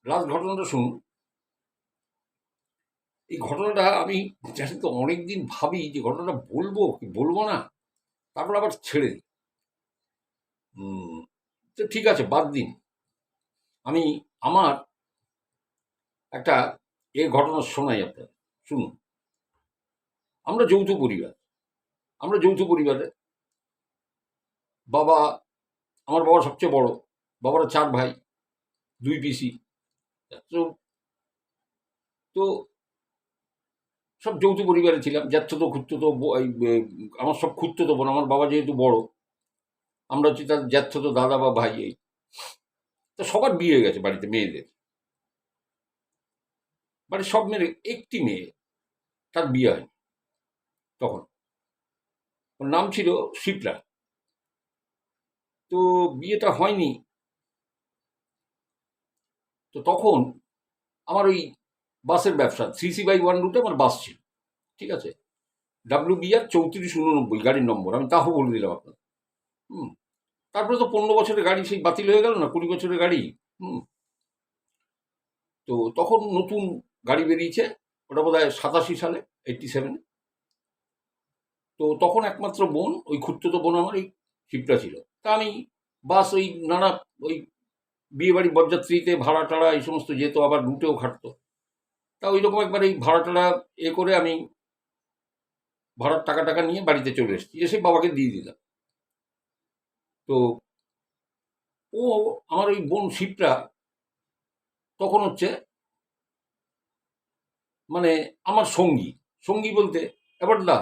লাস্ট ঘটনাটা শুনুন। এই ঘটনাটা আমি জানি তো অনেকদিন ভাবি যে ঘটনাটা বলবো কি বলবো না, তারপর আবার ছেড়ে দিই। তো ঠিক আছে, বাদ দিন। আমি আমার একটা ঘটনা শোনাই আপনার, শুনুন। আমরা যৌথ পরিবার, আমরা যৌথ পরিবারে বাবা, আমার বাবা সবচেয়ে বড়, বাবারা 4 ভাই, 2 পিসি। তো তো সব যৌথ পরিবারে ছিলাম। জ্যাঠতো খুড়তুতো আমার সব খুড়তুতো বোন, আমার বাবা যেহেতু বড়, আমরা হচ্ছি তার জ্যাঠতো দাদা বা ভাই এই। তো সবার বিয়ে হয়ে গেছে বাড়িতে, মেয়েদের। বাড়ির সব মেয়ের একটি মেয়ে, তার বিয়ে হয়নি তখন। ওর নাম ছিল শিপ্রা। তো বিয়েটা হয়নি। তো তখন আমার ওই বাসের ব্যবসা, 3C/1 রুটে আমার বাস ছিল, ঠিক আছে? WBR 3489 গাড়ির নম্বর, আমি তাও বলে দিলাম আপনার। হুম। তারপরে তো 15 বছরের গাড়ি সেই বাতিল হয়ে গেল না, 20 বছরের গাড়ি। হুম। তো তখন নতুন গাড়ি বেরিয়েছে, ওটা বোধ হয় 87 সালে, 87-এ। তো তখন একমাত্র বোন, ওই খুড়তুতো বোন আমার, এই শিপটা ছিল। তা আমি বাস ওই নানা ওই বিয়ে বাড়ি বরযাত্রীতে ভাড়া টাড়া এই সমস্ত যেত, আবার রুটেও খাটতো। তা ওই রকম একবার এই ভাড়া টাড়া করে আমি ভাড়ার টাকা টাকা নিয়ে বাড়িতে চলে এসেছি, এসে বাবাকে দিয়ে দিলাম। তো ও, আমার ওই বোন শিবটা তখন হচ্ছে মানে আমার সঙ্গী। সঙ্গী বলতে এবার দা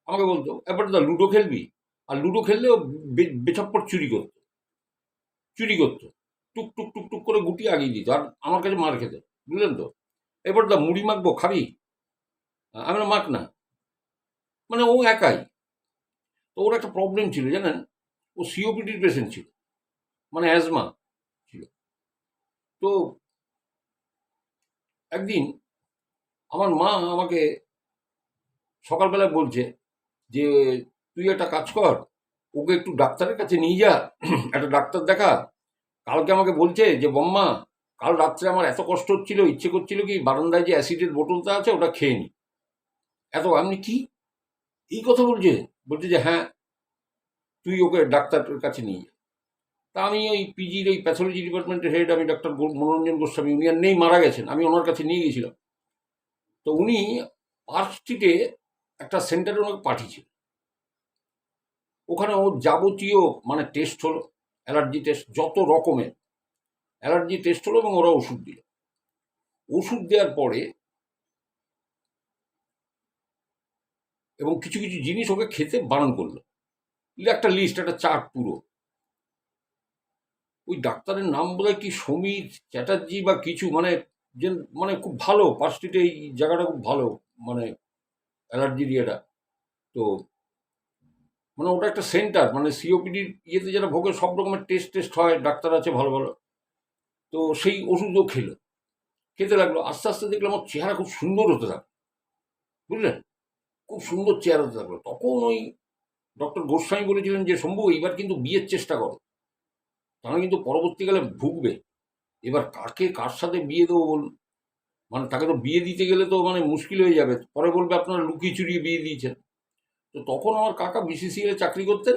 আমাকে বলতো, এবার দা লুডো খেলবি? আর লুডো খেললেও বেছপ্পর চুরি করতো। টুক টুক টুক টুক করে গুটি আগিয়ে দিত, আর আমার কাছে মার খেত, বুঝলেন তো? এবার দা মুড়ি মাখবো, খাবি? আমি বললাম, মাখ না। মানে ও একাই। তো ওর একটা প্রবলেম ছিল জানেন, ও সিওপিডির পেশেন্ট ছিল, মানে অ্যাজমা ছিল। তো একদিন আমার মা আমাকে সকালবেলায় বলছে যে, তুই একটা কাজ কর, ওকে একটু ডাক্তারের কাছে নিয়ে যা, একটা ডাক্তার দেখা। কালকে আমাকে বলছে যে, বম্মা, কাল রাত্রে আমার এত কষ্ট হচ্ছিল, ইচ্ছে করছিল কি বারান্দায় যে অ্যাসিডের বোতলটা আছে ওটা খেয়ে নি। এত আমি কি এই কথা বলছে? বলছে যে হ্যাঁ, তুই ওকে ডাক্তারের কাছে নিয়ে যা। তা আমি ওই পিজির ওই প্যাথোলজি ডিপার্টমেন্টের হেড, আমি ডক্টর মনোরঞ্জন গোস্বামী, উনি আর নেই, মারা গেছেন, আমি ওনার কাছে নিয়ে গেছিলাম। তো উনি পার্ক স্ট্রিটে একটা সেন্টারে ওনাকে পাঠিয়েছিল। ওখানে ওর যাবতীয় মানে টেস্ট হলো, অ্যালার্জি টেস্ট, যত রকমের অ্যালার্জি টেস্ট হলো, এবং ওরা ওষুধ দিল। ওষুধ দেওয়ার পরে এবং কিছু কিছু জিনিস ওকে খেতে বারণ করলো। একটা লিস্ট, একটা চার্ট পুরো। ওই ডাক্তারের নাম বোধহয় কি সমীর চ্যাটার্জি বা কিছু, মানে যে মানে খুব ভালো, পার্ক স্ট্রিটে এই জায়গাটা খুব ভালো, মানে অ্যালার্জির ইয়েটা। তো মানে ওটা একটা সেন্টার, মানে সিওপিডির ইয়েতে যারা ভোগে সব রকমের টেস্ট টেস্ট হয়, ডাক্তার আছে ভালো ভালো। তো সেই ওষুধও খেলো, খেতে লাগলো। আস্তে আস্তে দেখলাম ওর চেহারা খুব সুন্দর হতে থাকলো, বুঝলেন? খুব সুন্দর চেহারা হতে থাকলো। তখন ওই ডক্টর গোস্বামী বলেছিলেন যে, শম্ভু, এইবার কিন্তু বিয়ের চেষ্টা করো, তাহলে কিন্তু পরবর্তীকালে ভুগবে। এবার কাকে কার সাথে বিয়ে দেবো বলুন? মানে তাকে তো বিয়ে দিতে গেলে তো মানে মুশকিল হয়ে যাবে, পরে বলবে আপনারা লুকিয়ে চুরিয়ে বিয়ে দিয়েছেন। তো তখন আমার কাকা বিসিসিআই চাকরি করতেন,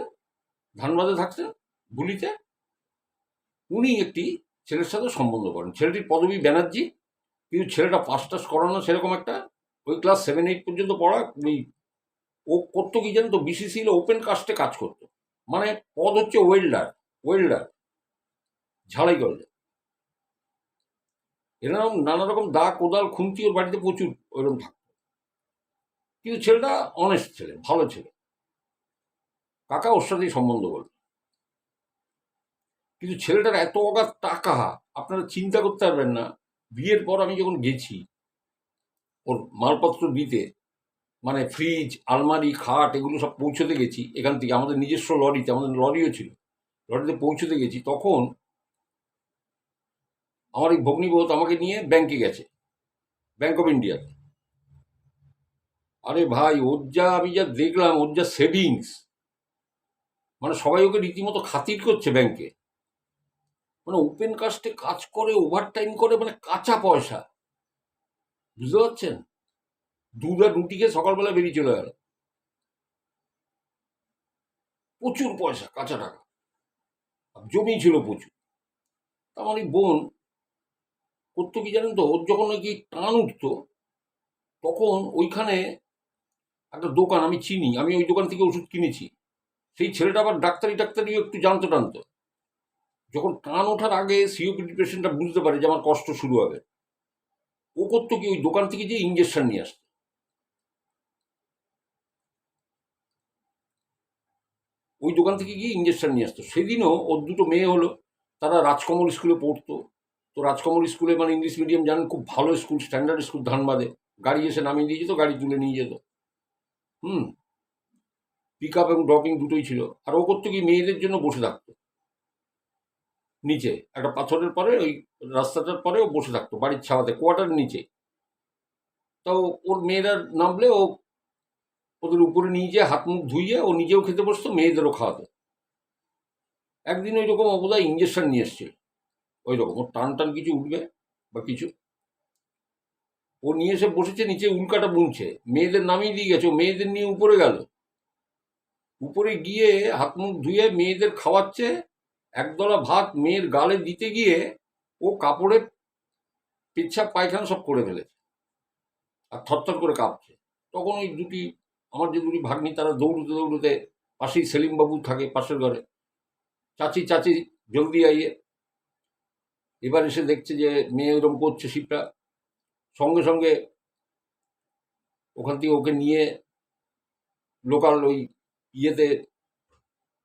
ধানবাদে থাকতেন, বুলিতে। উনি একটি ছেলের সাথে সম্বন্ধ করেন, ছেলেটির পদবী ব্যানার্জি, কিন্তু ছেলেটা পাস টাস করানো সেরকম একটা, ওই ক্লাস 7-8 পর্যন্ত পড়া। ওই ও করতো কি জানেন তো, বিসিসিএল ওপেন কাস্টে কাজ করতো, মানে পদ হচ্ছে ওয়েল্ডার, ওয়েল্ডার, ঝালাই করে। এরকম নানা রকম দা, কোদাল, খুন্তি ওর বাড়িতে প্রচুর ওইরকম থাকতো। কিন্তু ছেলেটা অনেস্ট ছেলে, ভালো ছেলে। কাকা ওর সাথেই সম্বন্ধ করল। কিন্তু ছেলেটার এত অগাধ টাকা, আপনারা চিন্তা করতে পারবেন না। বিয়ের পর আমি যখন গেছি ওর মালপত্র দিতে, মানে ফ্রিজ, আলমারি, খাট, এগুলো সব পৌঁছতে গেছি এখান থেকে, আমাদের নিজস্ব লরিতে, আমাদের লরিও ছিল, লরিতে পৌঁছতে গেছি, তখন আমার এই ভগ্নিবোধ আমাকে নিয়ে ব্যাংকে গেছে, ব্যাংক অফ ইন্ডিয়াতে। আরে ভাই, ওর যা আমি যা দেখলাম, ওর যা সেভিংস, মানে সবাই ওকে রীতিমতো খাতির করছে ব্যাংকে। মানে ওপেন কাস্টে কাজ করে, ওভার টাইম করে, মানে কাঁচা পয়সা, বুঝতে পারছেন? দুধ আর রুটি খেয়ে সকালবেলা বেরিয়ে চলে গেল, প্রচুর পয়সা, কাঁচা টাকা, জমি ছিল প্রচুর। আমার এই বোন করতো কি জানেন তো, ওর যখন নাকি টান উঠতো তখন ওইখানে একটা দোকান আমি চিনি, আমি ওই দোকান থেকে ওষুধ কিনেছি। সেই ছেলেটা আবার ডাক্তারিও একটু জানতো টানতো। যখন টান ওঠার আগে সিওপিডি পেশেন্টটা বুঝতে পারে যে আমার কষ্ট শুরু হবে, ও করতো কি ওই দোকান থেকে যে ইঞ্জেকশন নিয়ে আসতো। ওই দোকান থেকে গিয়ে ইঞ্জেকশন নিয়ে আসতো। সেদিনও ওর দুটো মেয়ে হলো, তারা রাজকমল স্কুলে পড়তো। তো রাজকমল স্কুলে মানে ইংলিশ মিডিয়াম জানেন, খুব ভালো স্কুল, স্ট্যান্ডার্ড স্কুল ধানবাদে। গাড়ি এসে নামিয়ে দিয়ে যেত, গাড়ি তুলে নিয়ে যেত। হুম, পিক আপ এবং ড্রপিং দুটোই ছিল। আর ও করতো কি মেয়েদের জন্য বসে থাকতো নিচে একটা পাথরের পরে, ওই রাস্তাটার পরে ও বসে থাকতো বাড়ির ছাওয়াতে, কোয়ার্টারের নিচে। তো ওর মেয়েরা নামলে ও ওদের উপরে নিয়ে যেয়ে হাত মুখ ধুইয়ে ও নিজেও খেতে বসতো, মেয়েদেরও খাওয়াতো। একদিন ওই রকম বোধহয় ইঞ্জেকশন নিয়ে এসছিল, ওই রকম ওর টান টান কিছু উঠবে বা কিছু, ও নিয়ে এসে বসেছে নিচে, উল্কাটা বুনছে, মেয়েদের নামিয়ে দিয়ে গেছে, ও মেয়েদের নিয়ে উপরে গেল। উপরে গিয়ে হাত মুখ ধুয়ে মেয়েদের খাওয়াচ্ছে, একদলা ভাত মেয়ের গালে দিতে গিয়ে ও কাপড়ে পেচ্ছাপ পায়খানা সব করে ফেলেছে, আর থরথর করে কাঁপছে। তখন ওই দুটি, আমার যে দুটি ভাগ্নি, তারা দৌড়তে দৌড়তে, পাশেই সেলিমবাবু থাকে পাশের ঘরে, চাচি চাচি জলদি আইয়ে। এবার এসে দেখছে যে মেয়ে ওরকম করছে শিবটা, সঙ্গে সঙ্গে ওখান থেকে ওকে নিয়ে লোকাল ওই ইয়েতে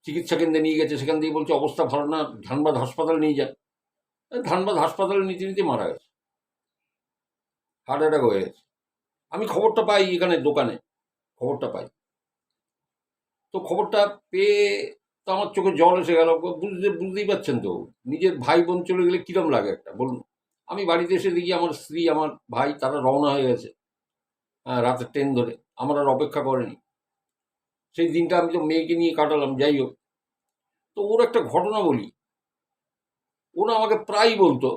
চিকিৎসা কেন্দ্রে নিয়ে গেছে। সেখান থেকে বলছে অবস্থা ভালো না, ধানবাদ হাসপাতালে নিয়ে যান। ধানবাদ হাসপাতালে নিতে নিতে মারা গেছে, হার্ট অ্যাটাক হয়ে গেছে। আমি খবরটা পাই এখানে দোকানে, খবরটা পাই। তো খবরটা পেয়ে তো আমার চোখে জল এসে গেল। বুঝতেই পারছেন তো, নিজের ভাই বোন চলে গেলে কিরম লাগে একটা, বলুন। আমি বাড়িতে এসে দেখি আমার স্ত্রী, আমার ভাই, তারা রওনা হয়ে গেছে। হ্যাঁ, রাতের ট্রেন ধরে, আমার আর অপেক্ষা করেনি। সেই দিনটা আমি তো মেয়েকে নিয়ে কাটালাম, যাই হোক। তো ওর একটা ঘটনা বলি। ও না আমাকে প্রায়ই বলতো,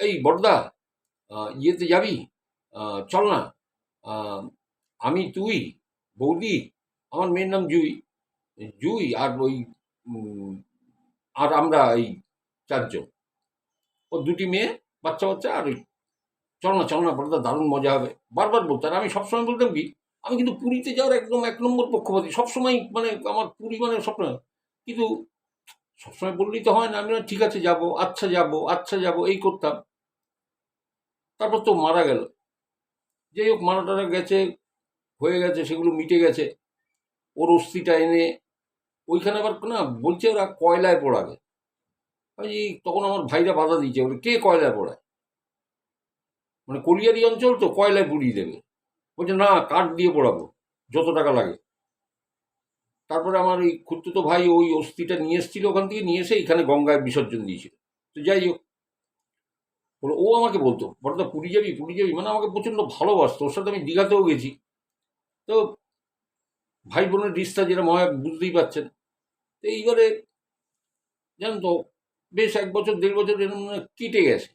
এই বড়দা, ইয়েতে যাবি, চল না, আহ, আমি, তুই, বৌদি, আমার মেয়ের নাম জুই, জুই আর ওই উম, আর আমরা এই চারজন, ওর দুটি মেয়ে, বাচ্চা বাচ্চা, আর ওই চল না বড়দা, দারুণ মজা হবে, বারবার বলতো। আর আমি সবসময় বলতাম কি, আমি কিন্তু পুরীতে যাওয়ার একদম 1 নম্বর পক্ষপাতী, সবসময়, মানে আমার পুরী মানে স্বপ্ন। কিন্তু সবসময় বললেই তো হয় না, আমি ঠিক আছে যাবো, আচ্ছা যাবো, আচ্ছা যাবো, এই করতাম। তারপর তো মারা গেল। যাই হোক, মারা টারা গেছে, হয়ে গেছে, সেগুলো মিটে গেছে। ওর অস্থিটা এনে ওইখানে আবার না বলছে ওরা কয়লায় পোড়াবে। ওই তখন আমার ভাইরা বাধা দিয়েছে, বলে কে কয়লায় পোড়ায়, মানে কলিয়ারি অঞ্চল তো, কয়লায় পুড়িয়ে দেবে। বলছে না, কাঠ দিয়ে পোড়াবো, যত টাকা লাগে। তারপরে আমার ওই খুড়তুতো ভাই ওই অস্থিটা নিয়ে এসেছিল, ওখান থেকে নিয়ে এসে এখানে গঙ্গায় বিসর্জন দিয়েছিল। তো যাই হোক, ও আমাকে বলতো বড়দা পুরী যাবি, পুরী যাবি, মানে আমাকে প্রচণ্ড ভালোবাসতো। ওর সাথে আমি দীঘাতেও গেছি। তো ভাই বোনের রিস্তা যেরকম হয় বুঝতেই পারছেন। তো এইবারে জানেন তো, বেশ 1 বছর 1.5 বছর এরকম কেটে গেছে।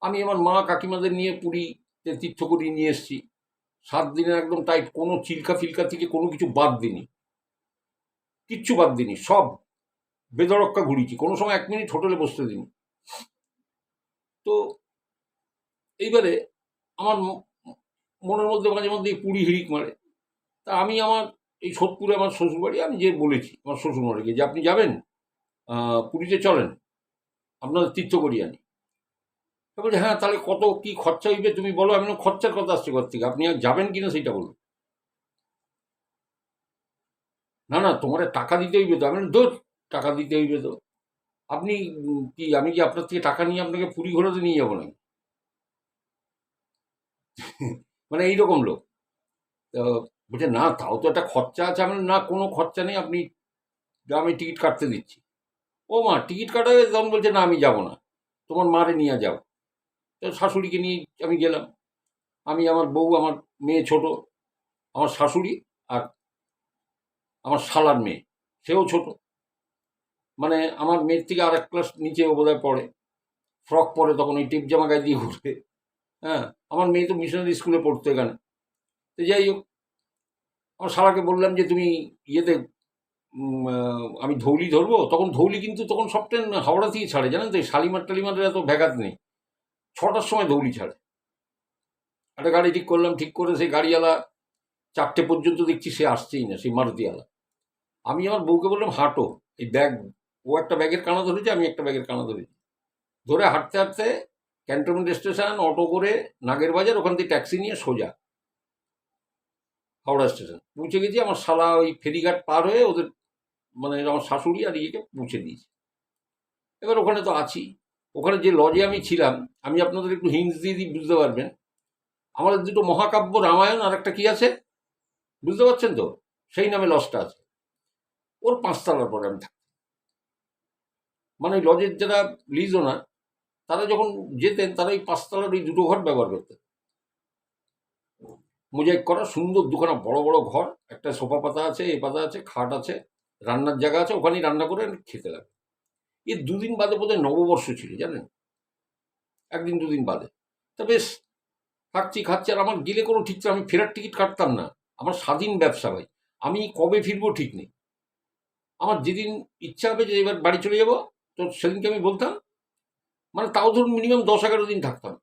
আমি আমার মা কাকিমাদের নিয়ে পুরীতে তীর্থ করিয়ে নিয়ে এসেছি। 7 দিনের একদম টাইট, কোনো চিল্কা ফিল্কা থেকে কোনো কিছু বাদ দিনি, কিচ্ছু বাদ দিনি, সব বেদরক্কা ঘুরিয়েছি, কোনো সময় 1 মিনিট হোটেলে বসতে দিনি। তো এইবারে আমার মনের মধ্যে মাঝে মধ্যে এই পুরী হিড়িক মারে। তা আমি আমার এই সোদপুরে আমার শ্বশুরবাড়ি, আমি যে বলেছি আমার শ্বশুরবাড়িকে যে আপনি যাবেন, পুরীতে চলেন, আপনাদের তীর্থ করিয়ে আনি। তো বলছে হ্যাঁ, তাহলে কত কি খরচা হইবে তুমি বলো। আমি বললাম, খরচার কথা আসছে কোথা থেকে, আপনি আর যাবেন কিনা সেটা বলুন। না না, তোমার টাকা দিতে হইবে তো। আমি বললাম, ধুর, টাকা দিতে হইবে তো, আপনি কি, আমি কি আপনার থেকে টাকা নিয়ে আপনাকে পুরী ঘোরাতে নিয়ে যাবো নাকি? মানে এইরকম লোক। তো বলছে না, তাও তো একটা খরচা আছে। আমি বললাম, না, কোনো খরচা নেই, আপনি, আমি টিকিট কাটতে দিচ্ছি। ও মা, টিকিট কাটা হয়ে তখন বলছে না, আমি যাব না, তোমার মারে নিয়ে যাও। তো শাশুড়িকে নিয়ে আমি গেলাম। আমি, আমার বউ, আমার মেয়ে ছোট, আমার শাশুড়ি, আর আমার শালার মেয়ে, সেও ছোট, মানে আমার মেয়ের থেকে আর 1 ক্লাস নিচে ও বোধহয় পড়ে। ফ্রক পরে, তখন ওই টিপ জামা গায়ে দিয়ে ঘুরে। হ্যাঁ, আমার মেয়ে তো মিশনারি স্কুলে পড়তো এখানে। তো যাই হোক, আমার শালাকে বললাম যে তুমি ইয়েতে, আমি ধৌলি ধরবো। তখন ধৌলি কিন্তু তখন সব ট্রেন হাওড়া থেকে ছাড়ে, জানেন তো, এই শালিমার টালিমারের এত ভ্যাগাত নেই। 6টার সময় দৌড়ি ছাড়ে। একটা গাড়ি ঠিক করলাম, ঠিক করে সেই গাড়িওয়ালা 4টে পর্যন্ত দেখছি সে আসছেই না, সেই মারুতিওয়ালা। আমি আমার বউকে বললাম হাঁটো, এই ব্যাগ, ও একটা ব্যাগের কানা ধরেছে, আমি একটা ব্যাগের কানা ধরেছি, ধরে হাঁটতে হাঁটতে ক্যান্টনমেন্ট স্টেশন, অটো করে নাগের বাজার, ওখান থেকে ট্যাক্সি নিয়ে সোজা হাওড়া স্টেশন পৌঁছে গেছি। আমার শালা ওই ফেরিঘাট পার হয়ে ওদের মানে আমার শাশুড়ি আর ইয়েকে পৌঁছে দিয়েছে। এবার ওখানে তো আছি, ওখানে যে লজে আমি ছিলাম, আমি আপনাদের একটু হিন্টস দিয়ে দিই, বুঝতে পারবেন। আমাদের দুটো মহাকাব্য, রামায়ণ আর একটা কি আছে বুঝতে পারছেন তো, সেই নামে লজটা আছে। ওর 5তলার পরে আমি থাকি। মানে ওই লজের যারা লিজ ওনার, তারা যখন যেতেন তারা ওই 5তলার ওই দুটো ঘর ব্যবহার করতেন। মোজাইক করা সুন্দর দুখানা বড় বড় ঘর, একটা সোফা পাতা আছে, এ পাতা আছে, খাট আছে, রান্নার জায়গা আছে, ওখানেই রান্না করে খেতে লাগে। এই 2 দিন বাদে বোধহয় নববর্ষ ছিল জানেন, 1 দিন 2 দিন বাদে। তা বেশ থাকছি খাচ্ছি, আর আমার গেলে কোনো ঠিক ছিল, আমি ফেরার টিকিট কাটতাম না। আমার স্বাধীন ব্যবসা ভাই, আমি কবে ফিরবো ঠিক নেই। আমার যেদিন ইচ্ছা হবে যে এবার বাড়ি চলে যাব, তো সেদিনকে আমি বলতাম, মানে তাও ধরুন মিনিমাম 10-11 দিন থাকতাম।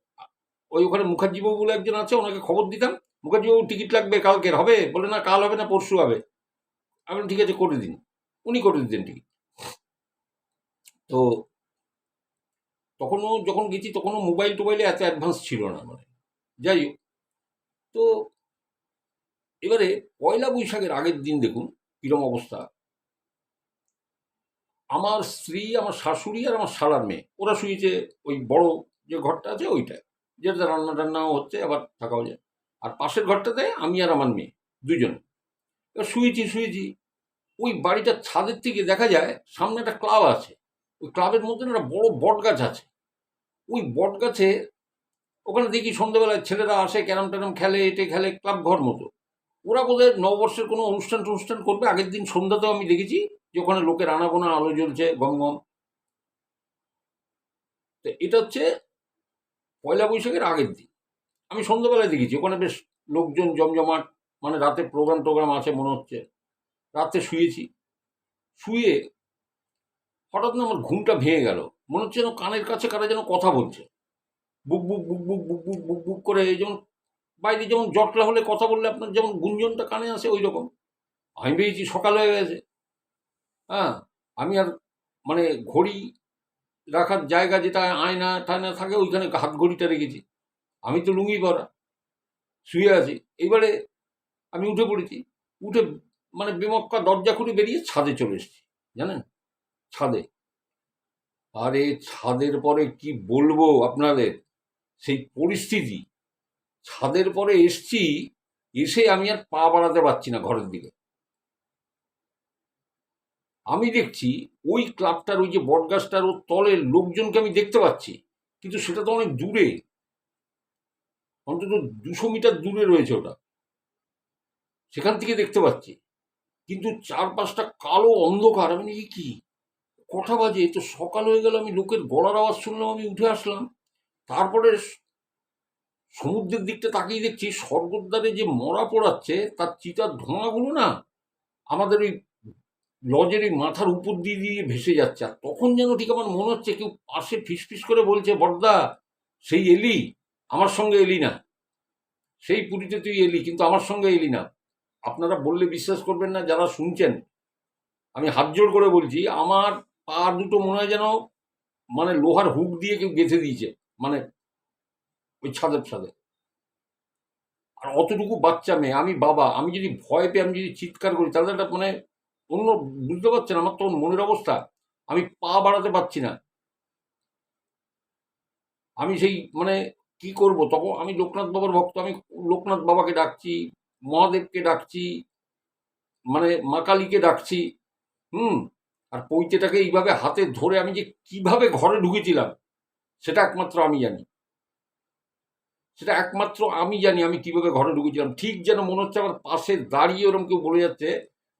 ওই ওখানে মুখার্জিবাবু বলে একজন আছে, ওনাকে খবর দিতাম, মুখার্জিবাবু টিকিট লাগবে কালকের, হবে? বলে না কাল হবে না, পরশু হবে। আমি ঠিক আছে করে দিন, উনি করে দিতেন টিকিট। তো তখনও যখন গেছি তখনও মোবাইল টোবাইলে এত অ্যাডভান্স ছিল না, মানে যাই হোক। তো এবারে পয়লা বৈশাখের আগের দিন দেখুন কিরম অবস্থা। আমার স্ত্রী, আমার শাশুড়ি আর আমার শালার মেয়ে, ওরা শুয়েছে ওই বড় যে ঘরটা আছে ওইটায়, যেটা রান্না টান্নাও হচ্ছে, আবার থাকাও যায়। আর পাশের ঘরটাতে আমি আর আমার মেয়ে দুজন। এবার শুয়েছি, ওই বাড়িটার ছাদের থেকে দেখা যায় সামনে একটা ক্লাব আছে, ওই ক্লাবের মধ্যে না একটা বড় বট গাছ আছে। ওই বট গাছে ওখানে দেখি সন্ধ্যেবেলায় ছেলেরা আসে, ক্যারাম ট্যারাম খেলে, এটে খেলে, ক্লাব ঘর মতো। ওরা বোধহয় নববর্ষের কোনো অনুষ্ঠান টনুষ্ঠান করবে, আগের দিন সন্ধ্যাতেও আমি দেখেছি যে ওখানে লোকের আনাগোনা, আলো জ্বলছে গম গম। তো এটা হচ্ছে পয়লা বৈশাখের আগের দিন। আমি সন্ধ্যাবেলায় দেখেছি ওখানে বেশ লোকজন জমজমাট, মানে রাতে প্রোগ্রাম টোগ্রাম আছে মনে হচ্ছে। রাতে শুয়ে হঠাৎ না আমার ঘুমটা ভেঙে গেল। মনে হচ্ছে যেন কানের কাছে কারা যেন কথা বলছে, বুক বুক বুক বুক বুক বুক বুক বুক করে, এই যেমন বাইরে যেমন জটলা হলে কথা বললে আপনার যেমন গুঞ্জনটা কানে আসে, ওই রকম। আমি ভেবেছি সকাল হয়ে গেছে। হ্যাঁ, আমি আর মানে ঘড়ি রাখার জায়গা যেটা আয়না টায়না থাকে, ওইখানে হাত ঘড়িটা রেখেছি। আমি তো লুঙ্গি পরা, শুয়ে আছি। এইবারে আমি উঠে পড়েছি, উঠে মানে বেমক্কা দরজা খুলে বেরিয়ে ছাদে চলে এসেছি জানেন, ছাদে। আরে ছাদের পরে কি বলবো আপনাদের, সেই পরিস্থিতি। ছাদের পরে এসছি, এসে আমি আর পা বাড়াতে পারছি না ঘরের দিকে। আমি দেখছি ওই ক্লাবটার ওই যে বটগাছটার ওর তলের লোকজনকে আমি দেখতে পাচ্ছি, কিন্তু সেটা তো অনেক দূরে, অন্তত 200 মিটার দূরে রয়েছে ওটা, সেখান থেকে দেখতে পাচ্ছি। কিন্তু চারপাশটা কালো অন্ধকার। আমি বলি, "এ কি, কটা বাজে? এ তো সকাল হয়ে গেল।" আমি লোকের গলার আওয়াজ শুনলাম, আমি উঠে আসলাম। তারপরে সমুদ্রের দিকটা তাকিয়ে দেখছি স্বর্গদ্বারে যে মরা পোড়াচ্ছে তার চিতার ধোঁয়াগুলো না আমাদের ওই লজের এই মাথার উপর দিয়ে দিয়ে ভেসে যাচ্ছে। আর তখন যেন ঠিক আমার মনে হচ্ছে কেউ পাশে ফিসফিস করে বলছে, বড়দা সেই এলি, আমার সঙ্গে এলি না, সেই পুরীতে তুই এলি কিন্তু আমার সঙ্গে এলি না। আপনারা বললে বিশ্বাস করবেন না যারা শুনছেন, আমি হাত জোড় করে বলছি, আমার পা দুটো মনে হয় যেন মানে লোহার হুক দিয়ে কেউ গেঁথে দিয়েছে, মানে ওই ছাদের ছাদে। আর অতটুকু বাচ্চা মেয়ে, আমি বাবা, আমি যদি ভয় পেয়ে আমি যদি চিৎকার করি তাহলে একটা মানে অন্য, বুঝতে পারছেন আমার তখন মনের অবস্থা। আমি পা বাড়াতে পারছি না। আমি সেই মানে কি করব, তখন আমি লোকনাথ বাবার ভক্ত, আমি লোকনাথ বাবাকে ডাকছি, মহাদেবকে ডাকছি, মানে মা কালীকে ডাকছি। হুম। আর পৈতেটাকে এইভাবে হাতে ধরে আমি যে কিভাবে ঘরে ঢুকেছিলাম, সেটা একমাত্র আমি জানি। আমি কিভাবে ঘরে ঢুকেছিলাম। ঠিক যেন মনে হচ্ছে আমার পাশে দাঁড়িয়ে ওরকম কেউ বলে যাচ্ছে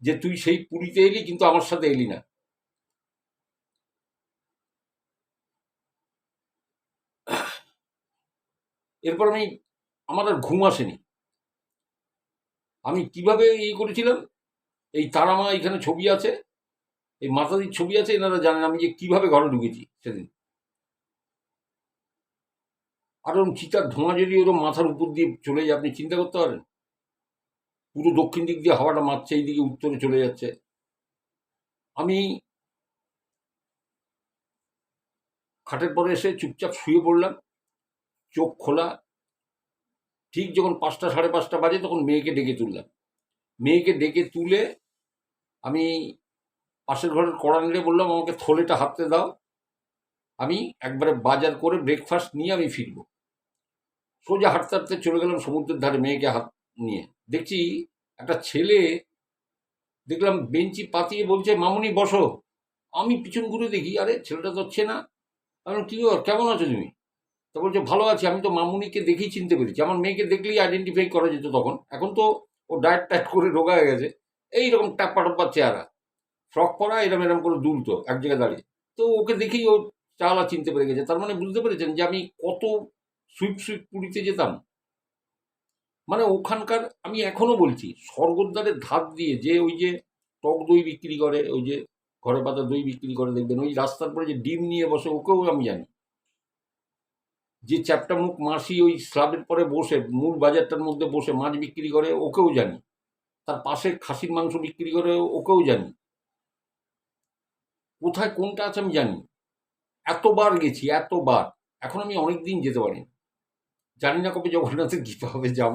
যে তুই সেই পুরীতে এলি কিন্তু আমার সাথে এলি না। এরপর আমার আর ঘুম আসেনি। আমি কিভাবে করেছিলাম, এই তারামা এখানে ছবি আছে, এই মাতাদির ছবি আছে, এনারা জানেন আমি যে কিভাবে ঘরে ঢুকেছি সেদিন। আর ওরকম চিতার ধোঁয়া যদি ওরকম মাথার উপর দিয়ে চলে যায়, আপনি চিন্তা করতে পারেন? পুরো দক্ষিণ দিক দিয়ে হাওয়াটা মারছে, এইদিকে উত্তরে চলে যাচ্ছে। আমি খাটের পরে এসে চুপচাপ শুয়ে পড়লাম, চোখ খোলা। ঠিক যখন 5টা 5:30 বাজে তখন মেয়েকে ডেকে তুললাম। মেয়েকে ডেকে তুলে আমি পাশের ঘরের কড়া নেড়ে বললাম, আমাকে থলেটা হাতে দাও, আমি একবারে বাজার করে ব্রেকফাস্ট নিয়ে আমি ফিরবো। সোজা হাঁটতে হাঁটতে চলে গেলাম সমুদ্রের ধারে, মেয়েকে হাত নিয়ে। দেখছি একটা ছেলে, দেখলাম বেঞ্চি পাতিয়ে বলছে, মামুনি বসো। আমি পিছন ঘুরে দেখি, আরে ছেলেটা তো চেনা। আমি বললাম, কি ব্যাপার, কেমন আছো তুমি? তা বলছে, ভালো আছি, আমি তো মামুনিকে দেখেই চিনতে পেরেছি। আমার মেয়েকে দেখলেই আইডেন্টিফাই করা যেত তখন, এখন তো ও ডায়েট টায়েট করে রোগা হয়ে গেছে। এইরকম টাপ্পা টাপ্পা চেহারা, ফ্রক পরা, এরম এরম করে দুলতো এক জায়গায় দাঁড়িয়ে। তো ওকে দেখেই ও চালা চিনতে পেরে গেছে। তার মানে বুঝতে পেরেছেন যে আমি কত সুইট সুইট পুরীতে যেতাম। মানে ওখানকার, আমি এখনো বলছি, স্বর্গদ্বারের ধার দিয়ে যে ওই যে টক দই বিক্রি করে, ওই যে ঘরে পাতা দই বিক্রি করে, দেখবেন ওই রাস্তার পরে যে ডিম নিয়ে বসে, ওকেও আমি জানি। যে চ্যাপ্টা মুখ মাসি ওই স্ল্যাবের পরে বসে মূল বাজারটার মধ্যে বসে মাছ বিক্রি করে, ওকেও জানি। তার পাশে খাসির মাংস বিক্রি করে, ওকেও জানি। কোথায় কোনটা আছে আমি জানি। এতবার গেছি, এতবার। এখন আমি অনেক দিন যেতে পারি, জানি না কবে জগন্নাথের গীতা হবে যাব।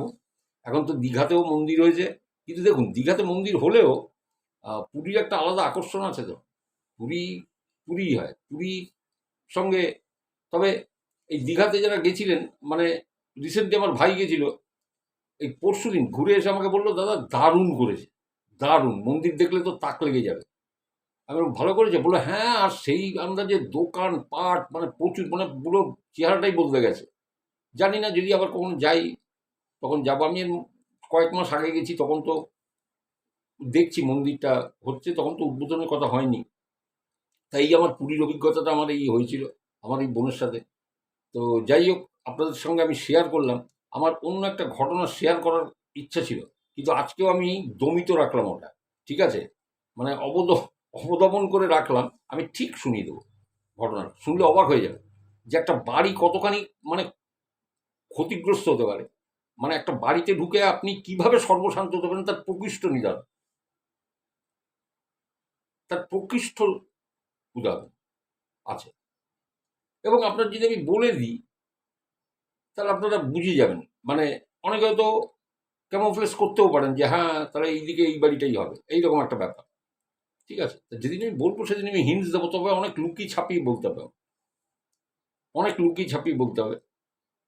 এখন তো দীঘাতেও মন্দির হয়েছে, কিন্তু দেখুন দীঘাতে মন্দির হলেও পুরীর একটা আলাদা আকর্ষণ আছে। তো পুরী পুরী হয়, পুরীর সঙ্গে। তবে এই দীঘাতে যারা গেছিলেন, মানে রিসেন্টলি আমার ভাই গেছিল, এই পরশুদিন ঘুরে এসে আমাকে বললো, দাদা দারুণ করেছে, দারুণ, মন্দির দেখলে তো তাক লেগে যাবে। আমি বললাম, ভালো করেছে? বললো, হ্যাঁ, আর সেই আন্দাজে দোকান পাট, মানে প্রচুর, মানে পুরো চেহারাটাই বদলে গেছে। জানি না, যদি আবার কখনো যাই তখন যাবো। আমি কয়েক মাস আগে গেছি, তখন তো দেখছি মন্দিরটা হচ্ছে, তখন তো উদ্বোধনের কথা হয়নি। তাই আমার পুরীর অভিজ্ঞতাটা আমার এই হয়েছিল আমার এই বোনের সাথে। তো যাই হোক, আপনাদের সঙ্গে আমি শেয়ার করলাম। আমার অন্য একটা ঘটনা শেয়ার করার ইচ্ছা ছিল, কিন্তু আজকেও আমি দমিত রাখলাম ওটা, ঠিক আছে? মানে অবদমন করে রাখলাম। আমি ঠিক শুনিয়ে দেবো ঘটনাটা, শুনলে অবাক হয়ে যাবে যে একটা বাড়ি কতখানি মানে ক্ষতিগ্রস্ত হতে পারে। মানে একটা বাড়িতে ঢুকে আপনি কিভাবে সর্বশান্ত হতে পারেন, তার প্রকৃষ্ট নিদান, তার প্রকৃষ্ট উদাহরণ আছে। এবং আপনার যদি আমি বলে দিই, তাহলে আপনারা বুঝে যাবেন। মানে অনেকে হয়তো ক্যামোফ্লেজ করতেও পারেন যে হ্যাঁ, তাহলে এইদিকে এই বাড়িটাই হবে, এইরকম একটা ব্যাপার। ঠিক আছে, তা যেদিন আমি বলবো সেদিন আমি হিন্টস দেবো, তবে অনেক লুকিয়ে ছাপিয়ে বলতে হবে, অনেক লুকিয়ে ছাপিয়ে বলতে হবে।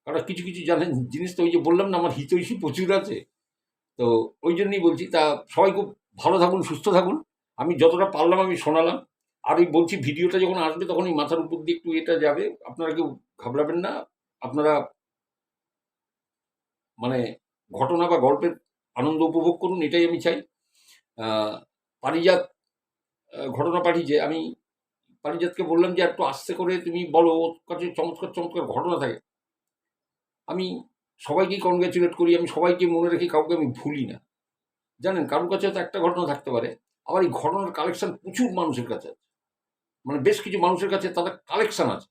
কারণ কিছু কিছু জানেন জিনিস, তো ওই যে বললাম না, আমার হিতৈষী প্রচুর আছে। তো ওই জন্যই বলছি। তা সবাই খুব ভালো থাকুন, সুস্থ থাকুন। আমি যতটা পারলাম আমি শোনালাম। আর ওই বলছি, ভিডিওটা যখন আসবে তখন এই মাথার উপর দিয়ে একটু এটা যাবে, আপনারা কেউ ঘাবড়াবেন না। আপনারা মানে ঘটনা বা গল্পের আনন্দ উপভোগ করুন, এটাই আমি চাই। পারিজাত ঘটনা পাঠিয়েছে, আমি পারিজাতকে বললাম যে একটু আস্তে করে তুমি বলো, ওর কাছে চমৎকার চমৎকার ঘটনা থাকে। আমি সবাইকেই কনগ্র্যাচুলেট করি, আমি সবাইকে মনে রাখি, কাউকে আমি ভুলি না। জানেন, কারোর কাছে হয়তো একটা ঘটনা থাকতে পারে, আবার এই ঘটনার কালেকশন প্রচুর মানুষের কাছে আছে। মানে বেশ কিছু মানুষের কাছে তাদের কালেকশন আছে।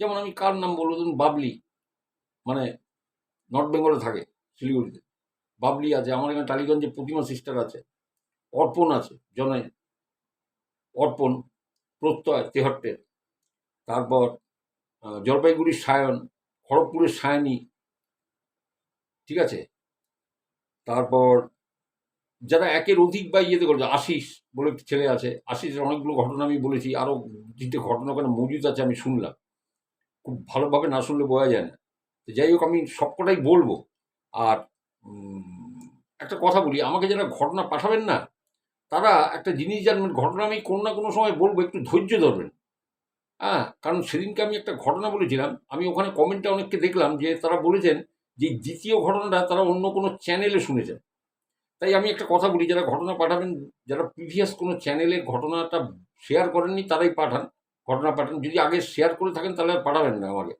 যেমন আমি কার নাম বলবো, ধরুন বাবলি, মানে নর্থ বেঙ্গলে থাকে, শিলিগুড়িতে। বাবলি আছে, আমার এখানে টালিগঞ্জে প্রতিমা সিস্টার আছে, অর্পণ আছে, জনয় অর্পণ, প্রত্যয় তেহট্টের। তারপর জলপাইগুড়ির সায়ন, খড়গপুরের সায়নী, ঠিক আছে? তারপর যারা একের অধিক বা ইয়েতে করছে, আশিস বলে একটা ছেলে আছে, আশিসের অনেকগুলো ঘটনা আমি বলেছি, আরও 2টা ঘটনা ওখানে মজুদ আছে, আমি শুনলাম। খুব ভালোভাবে না শুনলে বোঝা যায় না। তো যাই হোক, আমি সবকটাই বলবো। আর একটা কথা বলি, আমাকে যারা ঘটনা পাঠাবেন না, তারা একটা জিনিস জানবেন, ঘটনা আমি কোনো না কোনো সময় বলবো, একটু ধৈর্য ধরবেন। হ্যাঁ, কারণ সেদিনকে আমি একটা ঘটনা বলেছিলাম, আমি ওখানে কমেন্টে অনেককে দেখলাম যে তারা বলেছেন যে দ্বিতীয় ঘটনাটা তারা অন্য কোনো চ্যানেলে শুনেছেন। তাই আমি একটা কথা বলি, যারা ঘটনা পাঠাবেন, যারা প্রিভিয়াস কোনো চ্যানেলে ঘটনাটা শেয়ার করেননি তারাই ঘটনা পাঠান। যদি আগে শেয়ার করে থাকেন তাহলে আর পাঠাবেন না আমাকে।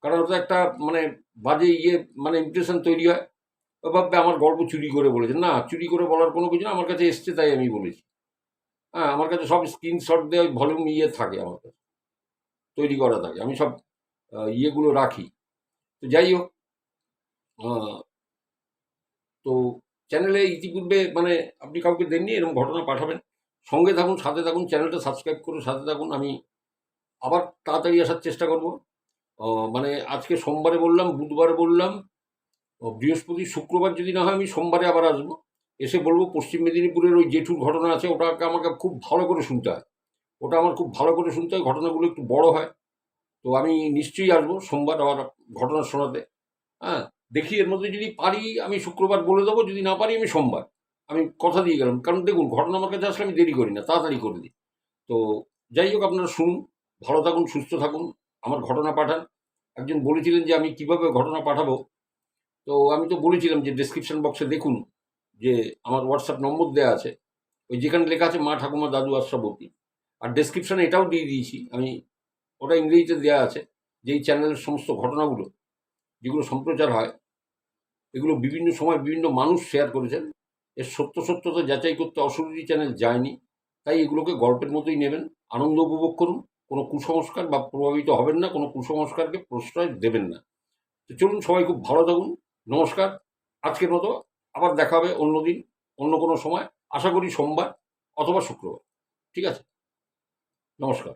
কারণ ওটা একটা মানে বাজে মানে ইমপ্রেশন তৈরি হয়। ও ভাববে আমার গল্প চুরি করে বলেছে। না, চুরি করে বলার কোনো কিছু না, আমার কাছে এসছে তাই আমি বলেছি। হ্যাঁ, আমার কাছে সব স্ক্রিনশট দিয়ে ভলিউম থাকে, আমার কাছে তৈরি করা থাকে। আমি সব ইয়েগুলো রাখি, তো যাই হোক, আহ, তো চ্যানেলে ইতিপূর্বে মানে আপনি কাউকে দেননি, এরকম ঘটনা পাঠাবেন। সঙ্গে থাকুন, সাথে থাকুন, চ্যানেলটা সাবস্ক্রাইব করে সাথে থাকুন। আমি আবার তাড়াতাড়ি আসার চেষ্টা করব। মানে আজকে সোমবারে বললাম, বুধবারে বললাম, বৃহস্পতি শুক্রবার যদি না হয় আমি সোমবারে আবার আসবো। এসে বলবো পশ্চিম মেদিনীপুরের ওই জেঠুর ঘটনা আছে, ওটাকে আমাকে খুব ভালো করে শুনতে হয়। ওটা আমার খুব ভালো করে শুনতে হয়, ঘটনাগুলো একটু বড় হয়। তো আমি নিশ্চয়ই আসবো সোমবার আবার ঘটনা শোনাতে। হ্যাঁ, দেখি এর মধ্যে যদি পারি আমি শুক্রবার বলে দেবো, যদি না পারি আমি সোমবার। আমি কথা দিয়ে গেলাম, কারণ দেখুন ঘটনা আমার কাছে আসলে আমি দেরি করি না, তাড়াতাড়ি করে দিই। তো যাই হোক, আপনারা শুনুন, ভালো থাকুন, সুস্থ থাকুন, আমার ঘটনা পাঠান। একজন বলেছিলেন যে আমি কিভাবে ঘটনা পাঠাবো, তো আমি তো বলেছিলাম যে ডেসক্রিপশন বক্সে দেখুন যে আমার হোয়াটসঅ্যাপ নম্বর দেওয়া আছে, ওই যেখানে লেখা আছে মা ঠাকুমা দাদু আশ্রাবতী। আর ডেসক্রিপশনে এটাও দিয়ে দিয়েছি আমি, ওটা ইংরেজিতে দেওয়া আছে, যে এই চ্যানেলের সমস্ত ঘটনাগুলো যেগুলো সম্প্রচার হয়, এগুলো বিভিন্ন সময় বিভিন্ন মানুষ শেয়ার করেছেন। এর সত্যতা যাচাই করতে অশরীরী চ্যানেল যায়নি। তাই এগুলোকে গল্পের মতোই নেবেন, আনন্দ উপভোগ করুন। কোনো কুসংস্কার বা প্রভাবিত হবেন না, কোনো কুসংস্কারকে প্রশ্রয় দেবেন না। তো চলুন, সবাই খুব ভালো থাকুন। নমস্কার। আজকের মতো আবার দেখা হবে অন্যদিন, অন্য কোনো সময়, আশা করি সোমবার অথবা শুক্রবার। ঠিক আছে, নমস্কার।